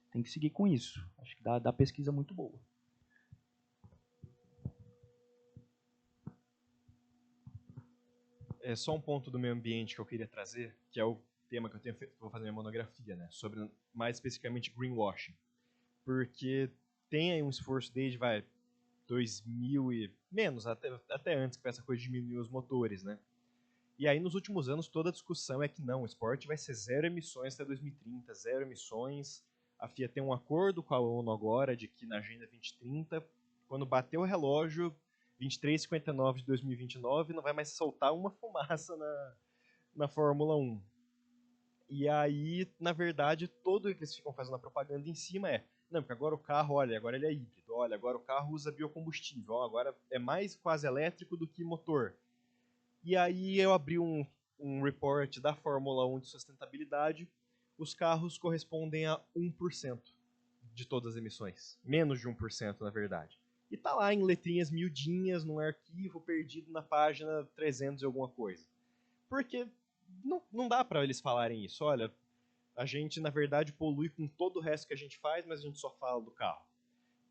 tem que seguir com isso. Acho que dá pesquisa muito boa. É só um ponto do meio ambiente que eu queria trazer, que é o tema que eu vou fazer minha monografia, né? Sobre, mais especificamente, greenwashing. Porque tem aí um esforço desde, 2000 e menos, até antes, com essa coisa de diminuir os motores, né? E aí, nos últimos anos, toda a discussão é que não, o esporte vai ser zero emissões até 2030, zero emissões. A FIA tem um acordo com a ONU agora de que na Agenda 2030, quando bater o relógio, 23:59 de 2029, não vai mais soltar uma fumaça na Fórmula 1. E aí, na verdade, tudo que eles ficam fazendo a propaganda em cima não, porque agora o carro, olha, agora ele é híbrido, olha, agora o carro usa biocombustível, agora é mais quase elétrico do que motor. E aí eu abri um report da Fórmula 1 de sustentabilidade, os carros correspondem a 1% de todas as emissões, menos de 1% na verdade. E tá lá em letrinhas miudinhas, num arquivo perdido na página 300 e alguma coisa. Porque não dá para eles falarem isso. Olha, a gente, na verdade, polui com todo o resto que a gente faz, mas a gente só fala do carro.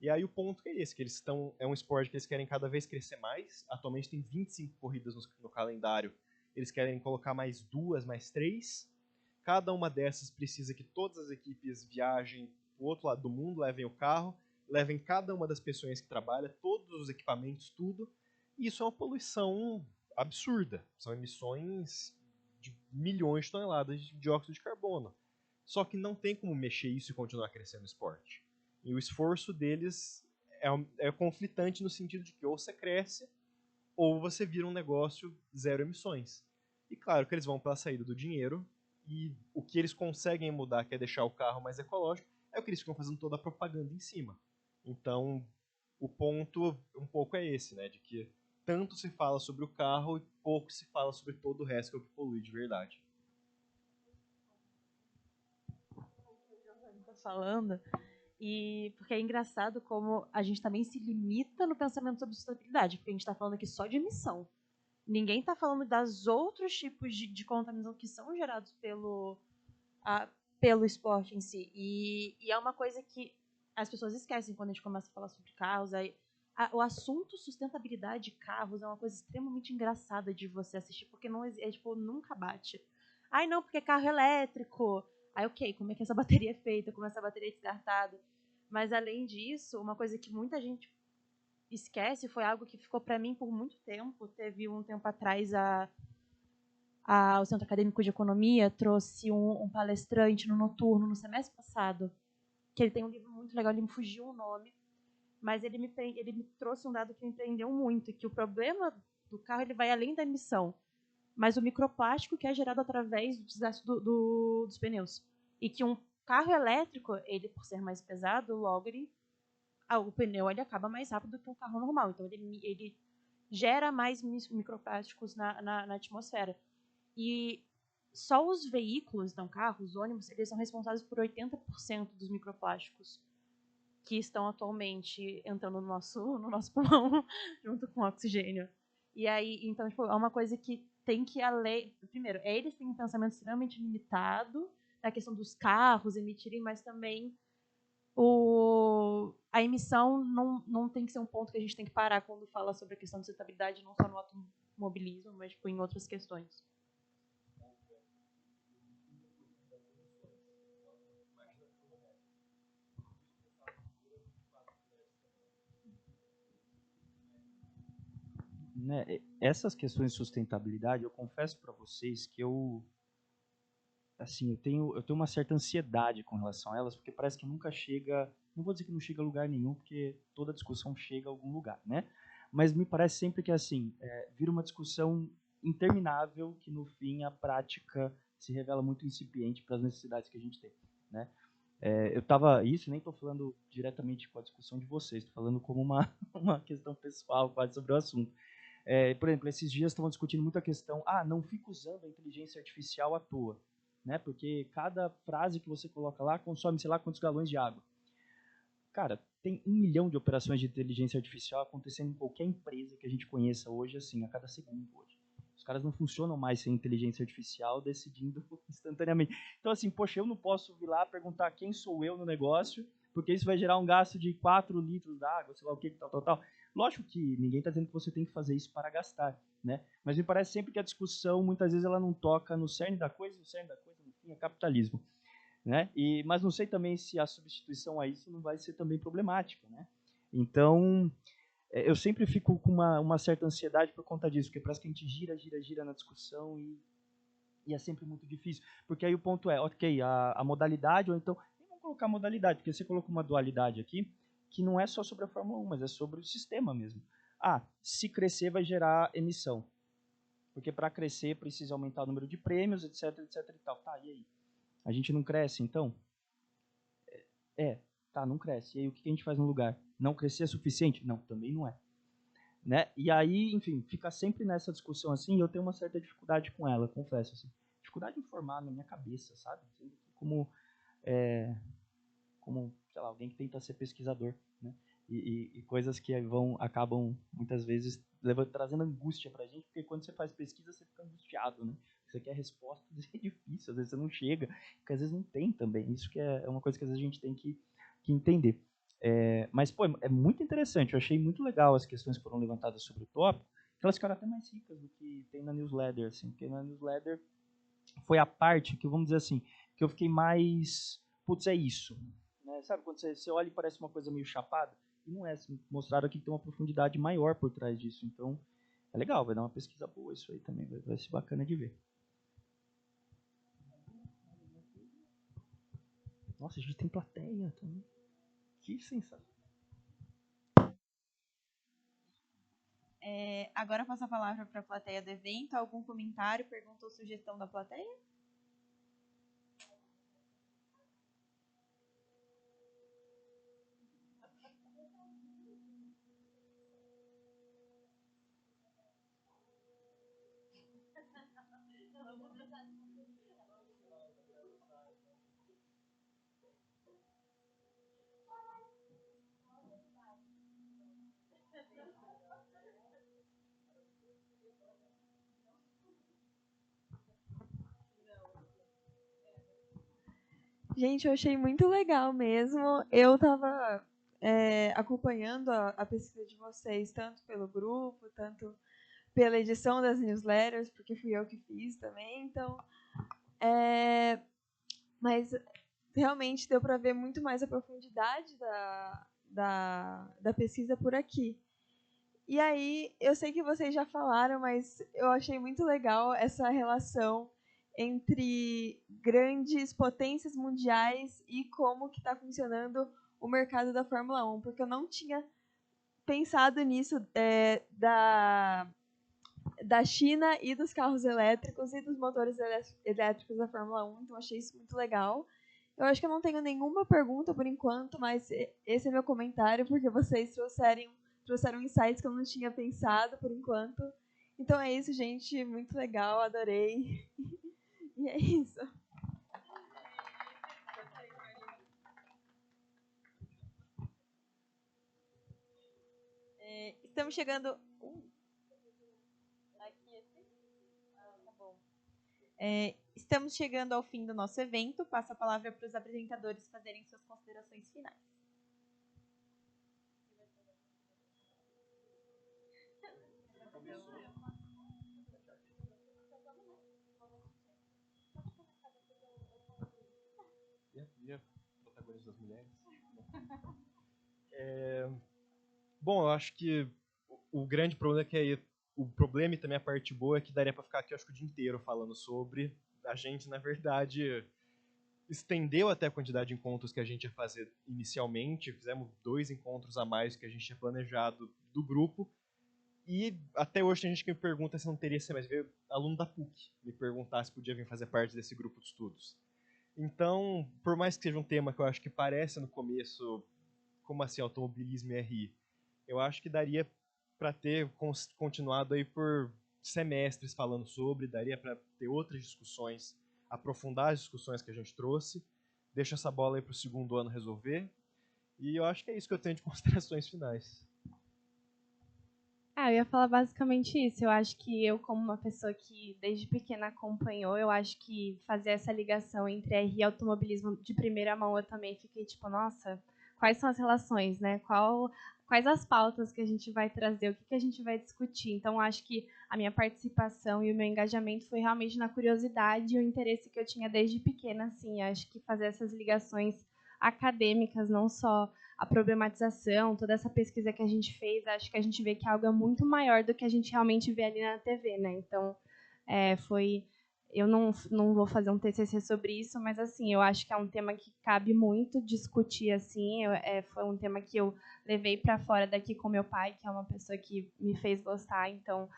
E aí o ponto é esse, que eles é um esporte que eles querem cada vez crescer mais. Atualmente tem 25 corridas no calendário. Eles querem colocar mais 2, mais 3. Cada uma dessas precisa que todas as equipes viajem para o outro lado do mundo, levem o carro, levem cada uma das pessoas que trabalham, todos os equipamentos, tudo. E isso é uma poluição absurda. São emissões de milhões de toneladas de dióxido de carbono. Só que não tem como mexer isso e continuar crescendo o esporte. E o esforço deles é conflitante no sentido de que ou você cresce ou você vira um negócio zero emissões. E claro que eles vão pela saída do dinheiro e o que eles conseguem mudar, que é deixar o carro mais ecológico, é o que eles ficam fazendo toda a propaganda em cima. Então, o ponto um pouco é esse, né? De que tanto se fala sobre o carro e pouco se fala sobre todo o resto que é o que polui de verdade. Falando, e porque é engraçado como a gente também se limita no pensamento sobre sustentabilidade, porque a gente está falando aqui só de emissão. Ninguém está falando das outros tipos de contaminação que são gerados pelo esporte em si. E é uma coisa que as pessoas esquecem quando a gente começa a falar sobre carros. O assunto sustentabilidade de carros é uma coisa extremamente engraçada de você assistir, porque não tipo, nunca bate. Ai, não, porque é carro elétrico. Aí, ok, como é que essa bateria é feita? Como essa bateria é descartada? Mas, além disso, uma coisa que muita gente esquece, foi algo que ficou para mim por muito tempo. Teve um tempo atrás, o Centro Acadêmico de Economia trouxe um palestrante no Noturno, no semestre passado, que ele tem um livro muito legal, ele me fugiu o nome, mas ele me trouxe um dado que me prendeu muito, que o problema do carro ele vai além da emissão, mas o microplástico que é gerado através do desgaste dos pneus. E que um carro elétrico, ele por ser mais pesado, logo o pneu ele acaba mais rápido que um carro normal. Então ele gera mais microplásticos na atmosfera. E só os veículos, então carros, ônibus, eles são responsáveis por 80% dos microplásticos que estão atualmente entrando no nosso pulmão junto com o oxigênio. E aí, então, tipo, é uma coisa que tem que primeiro, eles têm um pensamento extremamente limitado na questão dos carros emitirem, mas também a emissão não tem que ser um ponto que a gente tem que parar quando fala sobre a questão de sustentabilidade, não só no automobilismo, mas tipo, em outras questões. Né, essas questões de sustentabilidade, eu confesso para vocês que assim, eu tenho uma certa ansiedade com relação a elas, porque parece que nunca chega, não vou dizer que não chega a lugar nenhum, porque toda discussão chega a algum lugar, né? Mas me parece sempre que, assim, vira uma discussão interminável que, no fim, a prática se revela muito incipiente para as necessidades que a gente tem, né? Isso nem estou falando diretamente com a discussão de vocês, estou falando como uma questão pessoal quase sobre o assunto. Por exemplo, esses dias estavam discutindo muito a questão, não fica usando a inteligência artificial à toa, né? Porque cada frase que você coloca lá consome, sei lá, quantos galões de água. Cara, tem 1 milhão de operações de inteligência artificial acontecendo em qualquer empresa que a gente conheça hoje, assim, a cada segundo hoje. Os caras não funcionam mais sem inteligência artificial decidindo instantaneamente. Então, assim, poxa, eu não posso vir lá perguntar quem sou eu no negócio, porque isso vai gerar um gasto de 4 litros d'água, sei lá o que, tal. Lógico que ninguém está dizendo que você tem que fazer isso para gastar, né? Mas me parece sempre que a discussão, muitas vezes, ela não toca no cerne da coisa, e o cerne da coisa, no fim, é capitalismo, né? Mas não sei também se a substituição a isso não vai ser também problemática, né? Então, eu sempre fico com uma certa ansiedade por conta disso, porque parece que a gente gira na discussão e é sempre muito difícil. Porque aí o ponto é, ok, a modalidade, ou então, nem vamos colocar modalidade, porque você colocou uma dualidade aqui, que não é só sobre a Fórmula 1, mas é sobre o sistema mesmo. Se crescer vai gerar emissão. Porque para crescer precisa aumentar o número de prêmios, etc e tal. Tá, e aí? A gente não cresce, então? Não cresce. E aí o que a gente faz no lugar? Não crescer é suficiente? Não, também não é. Né? E aí, enfim, fica sempre nessa discussão assim, e eu tenho uma certa dificuldade com ela, confesso. Assim. Dificuldade em formar na minha cabeça, sabe? Como, sei lá, alguém que tenta ser pesquisador, né? E coisas que acabam, muitas vezes, trazendo angústia pra gente, porque quando você faz pesquisa, você fica angustiado, né? Você quer resposta, às vezes é difícil, às vezes você não chega, porque às vezes não tem também. Isso que é uma coisa que às vezes a gente tem que entender. Mas, pô, é muito interessante. Eu achei muito legal as questões que foram levantadas sobre o tópico, que elas ficaram até mais ricas do que tem na newsletter, assim, porque na newsletter foi a parte que, vamos dizer assim, que eu fiquei mais, putz, é isso. Né? Sabe, quando você olha e parece uma coisa meio chapada? E não é, assim, mostraram aqui que tem uma profundidade maior por trás disso. Então, é legal, vai dar uma pesquisa boa isso aí também, vai ser bacana de ver. Nossa, a gente tem plateia também. Que sensacional. Agora eu passo a palavra para a plateia do evento. Algum comentário, pergunta ou sugestão da plateia? Gente, eu achei muito legal mesmo. Eu estava acompanhando a pesquisa de vocês, tanto pelo grupo, tanto pela edição das newsletters, porque fui eu que fiz também. Então, mas realmente deu para ver muito mais a profundidade da pesquisa por aqui. E aí, eu sei que vocês já falaram, mas eu achei muito legal essa relação entre grandes potências mundiais e como que está funcionando o mercado da Fórmula 1, porque eu não tinha pensado nisso da China e dos carros elétricos e dos motores elétricos da Fórmula 1, então achei isso muito legal. Eu acho que eu não tenho nenhuma pergunta por enquanto, mas esse é meu comentário, porque vocês trouxeram insights que eu não tinha pensado por enquanto. Então é isso, gente. Muito legal, adorei. E é isso. Estamos chegando. Estamos chegando ao fim do nosso evento. Passo a palavra para os apresentadores fazerem suas considerações finais. Protagonistas das mulheres. Bom, eu acho que o grande problema é que o problema e também a parte boa é que daria para ficar aqui, eu acho que o dia inteiro falando sobre. A gente, na verdade, estendeu até a quantidade de encontros que a gente ia fazer inicialmente. Fizemos 2 encontros a mais que a gente tinha planejado do grupo. E até hoje tem gente que me pergunta se não teria ser mais. Veio aluno da PUC me perguntar se podia vir fazer parte desse grupo de estudos. Então, por mais que seja um tema que eu acho que parece no começo, como assim, automobilismo e RI, eu acho que daria para ter continuado aí por semestres falando sobre, daria para ter outras discussões, aprofundar as discussões que a gente trouxe. Deixo essa bola aí para o segundo ano resolver. E eu acho que é isso que eu tenho de considerações finais. Eu ia falar basicamente isso. Eu acho que eu, como uma pessoa que desde pequena acompanhou, eu acho que fazer essa ligação entre RI e automobilismo de primeira mão, eu também fiquei tipo, nossa, quais são as relações, né? Quais as pautas que a gente vai trazer, o que a gente vai discutir. Então, acho que a minha participação e o meu engajamento foi realmente na curiosidade e o interesse que eu tinha desde pequena, assim. Acho que fazer essas ligações acadêmicas, não só a problematização, toda essa pesquisa que a gente fez, acho que a gente vê que algo é muito maior do que a gente realmente vê ali na TV, né? Então, eu não vou fazer um TCC sobre isso, mas assim, eu acho que é um tema que cabe muito discutir assim. Foi um tema que eu levei para fora daqui com meu pai, que é uma pessoa que me fez gostar. Então,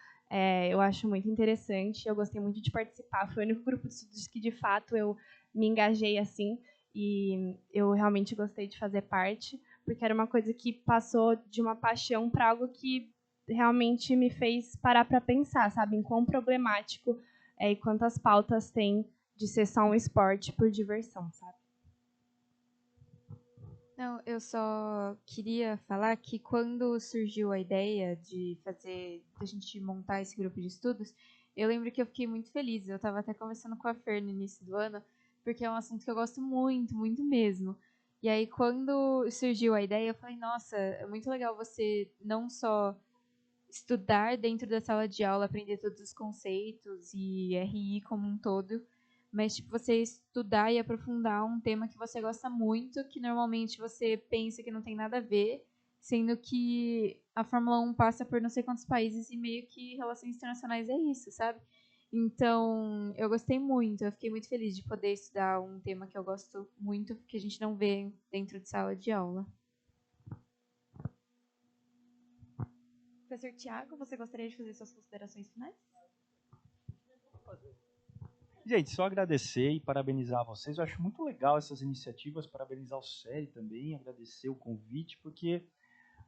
eu acho muito interessante. Eu gostei muito de participar. Foi o único grupo de estudos que de fato eu me engajei assim. E eu realmente gostei de fazer parte, porque era uma coisa que passou de uma paixão para algo que realmente me fez parar para pensar, sabe, em quão problemático e quantas pautas tem de ser só um esporte por diversão, sabe? Não, eu só queria falar que quando surgiu a ideia de a gente montar esse grupo de estudos, eu lembro que eu fiquei muito feliz. Eu estava até conversando com a Fer no início do ano, porque é um assunto que eu gosto muito, muito mesmo. E aí, quando surgiu a ideia, eu falei, nossa, é muito legal você não só estudar dentro da sala de aula, aprender todos os conceitos e RI como um todo, mas tipo, você estudar e aprofundar um tema que você gosta muito, que normalmente você pensa que não tem nada a ver, sendo que a Fórmula 1 passa por não sei quantos países e meio que relações internacionais é isso, sabe? Então, eu gostei muito, eu fiquei muito feliz de poder estudar um tema que eu gosto muito, que a gente não vê dentro de sala de aula. Professor Tiago, você gostaria de fazer suas considerações finais? Gente, só agradecer e parabenizar vocês. Eu acho muito legal essas iniciativas, parabenizar o SERI também, agradecer o convite, porque,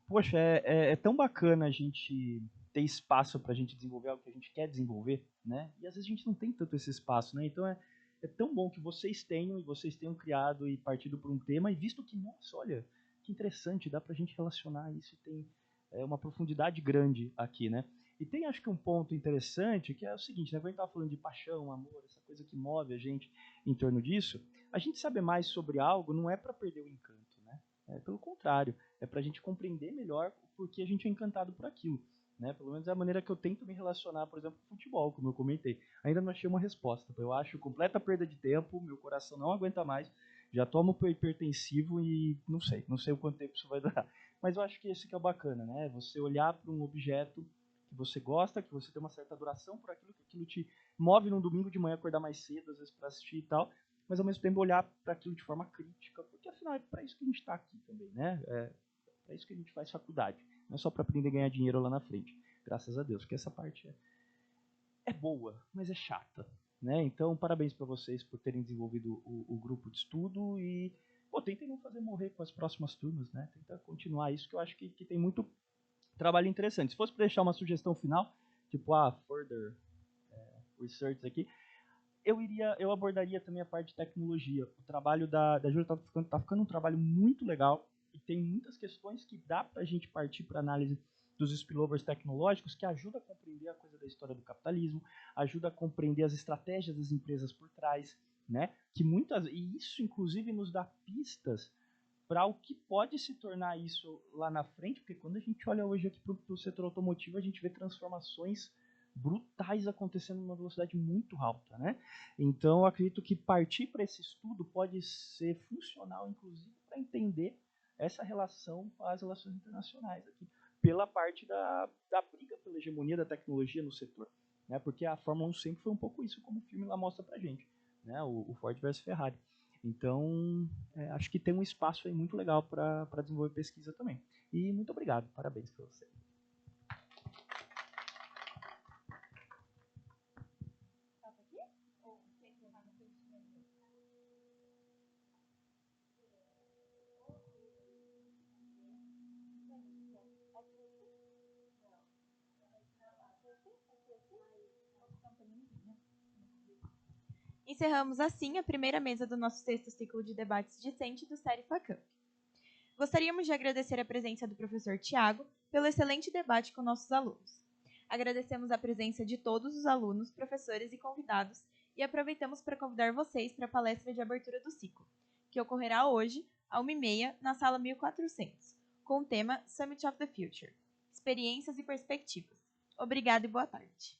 poxa, é tão bacana a gente ter espaço para a gente desenvolver algo que a gente quer desenvolver, né? E às vezes a gente não tem tanto esse espaço, né? Então é tão bom que vocês tenham criado e partido por um tema, e visto que, nossa, olha, que interessante, dá para a gente relacionar isso, tem uma profundidade grande aqui, né? E tem, acho que, um ponto interessante, que é o seguinte, né? Quando a gente estava falando de paixão, amor, essa coisa que move a gente em torno disso, a gente saber mais sobre algo não é para perder o encanto, né? Pelo contrário, é para a gente compreender melhor o porquê a gente é encantado por aquilo. Né? Pelo menos é a maneira que eu tento me relacionar, por exemplo, com o futebol, como eu comentei. Ainda não achei uma resposta. Eu acho completa perda de tempo, meu coração não aguenta mais, já tomo hipertensivo e não sei o quanto tempo isso vai durar. Mas eu acho que esse que é o bacana, né? Você olhar para um objeto que você gosta, que você tem uma certa adoração por aquilo, que aquilo te move num domingo de manhã, acordar mais cedo, às vezes para assistir e tal, mas ao mesmo tempo olhar para aquilo de forma crítica, porque afinal é para isso que a gente está aqui também, né? É isso que a gente faz faculdade. Não é só para aprender a ganhar dinheiro lá na frente. Graças a Deus, porque essa parte é boa, mas é chata. Né? Então, parabéns para vocês por terem desenvolvido o grupo de estudo e tentem não fazer morrer com as próximas turmas. Né? Tenta continuar isso, que eu acho que tem muito trabalho interessante. Se fosse para deixar uma sugestão final, tipo, further research aqui, eu abordaria também a parte de tecnologia. O trabalho da Júlia tá ficando um trabalho muito legal e tem muitas questões que dá para a gente partir para análise dos spillovers tecnológicos que ajuda a compreender a coisa da história do capitalismo, ajuda a compreender as estratégias das empresas por trás, né? E isso inclusive nos dá pistas para o que pode se tornar isso lá na frente, porque quando a gente olha hoje aqui para o setor automotivo, a gente vê transformações brutais acontecendo numa velocidade muito alta, né? Então, eu acredito que partir para esse estudo pode ser funcional, inclusive, para entender essa relação com as relações internacionais aqui, pela parte da briga pela hegemonia da tecnologia no setor, né? Porque a Fórmula 1 sempre foi um pouco isso, como o filme lá mostra para gente, né? O Ford versus Ferrari. Então, acho que tem um espaço aí muito legal para desenvolver pesquisa também. E muito obrigado, parabéns para você. Encerramos assim a primeira mesa do nosso 6º ciclo de debates discente do Série Facamp. Gostaríamos de agradecer a presença do professor Tiago pelo excelente debate com nossos alunos. Agradecemos a presença de todos os alunos, professores e convidados e aproveitamos para convidar vocês para a palestra de abertura do ciclo, que ocorrerá hoje, às 13h30, na sala 1400, com o tema Summit of the Future, Experiências e Perspectivas. Obrigada e boa tarde.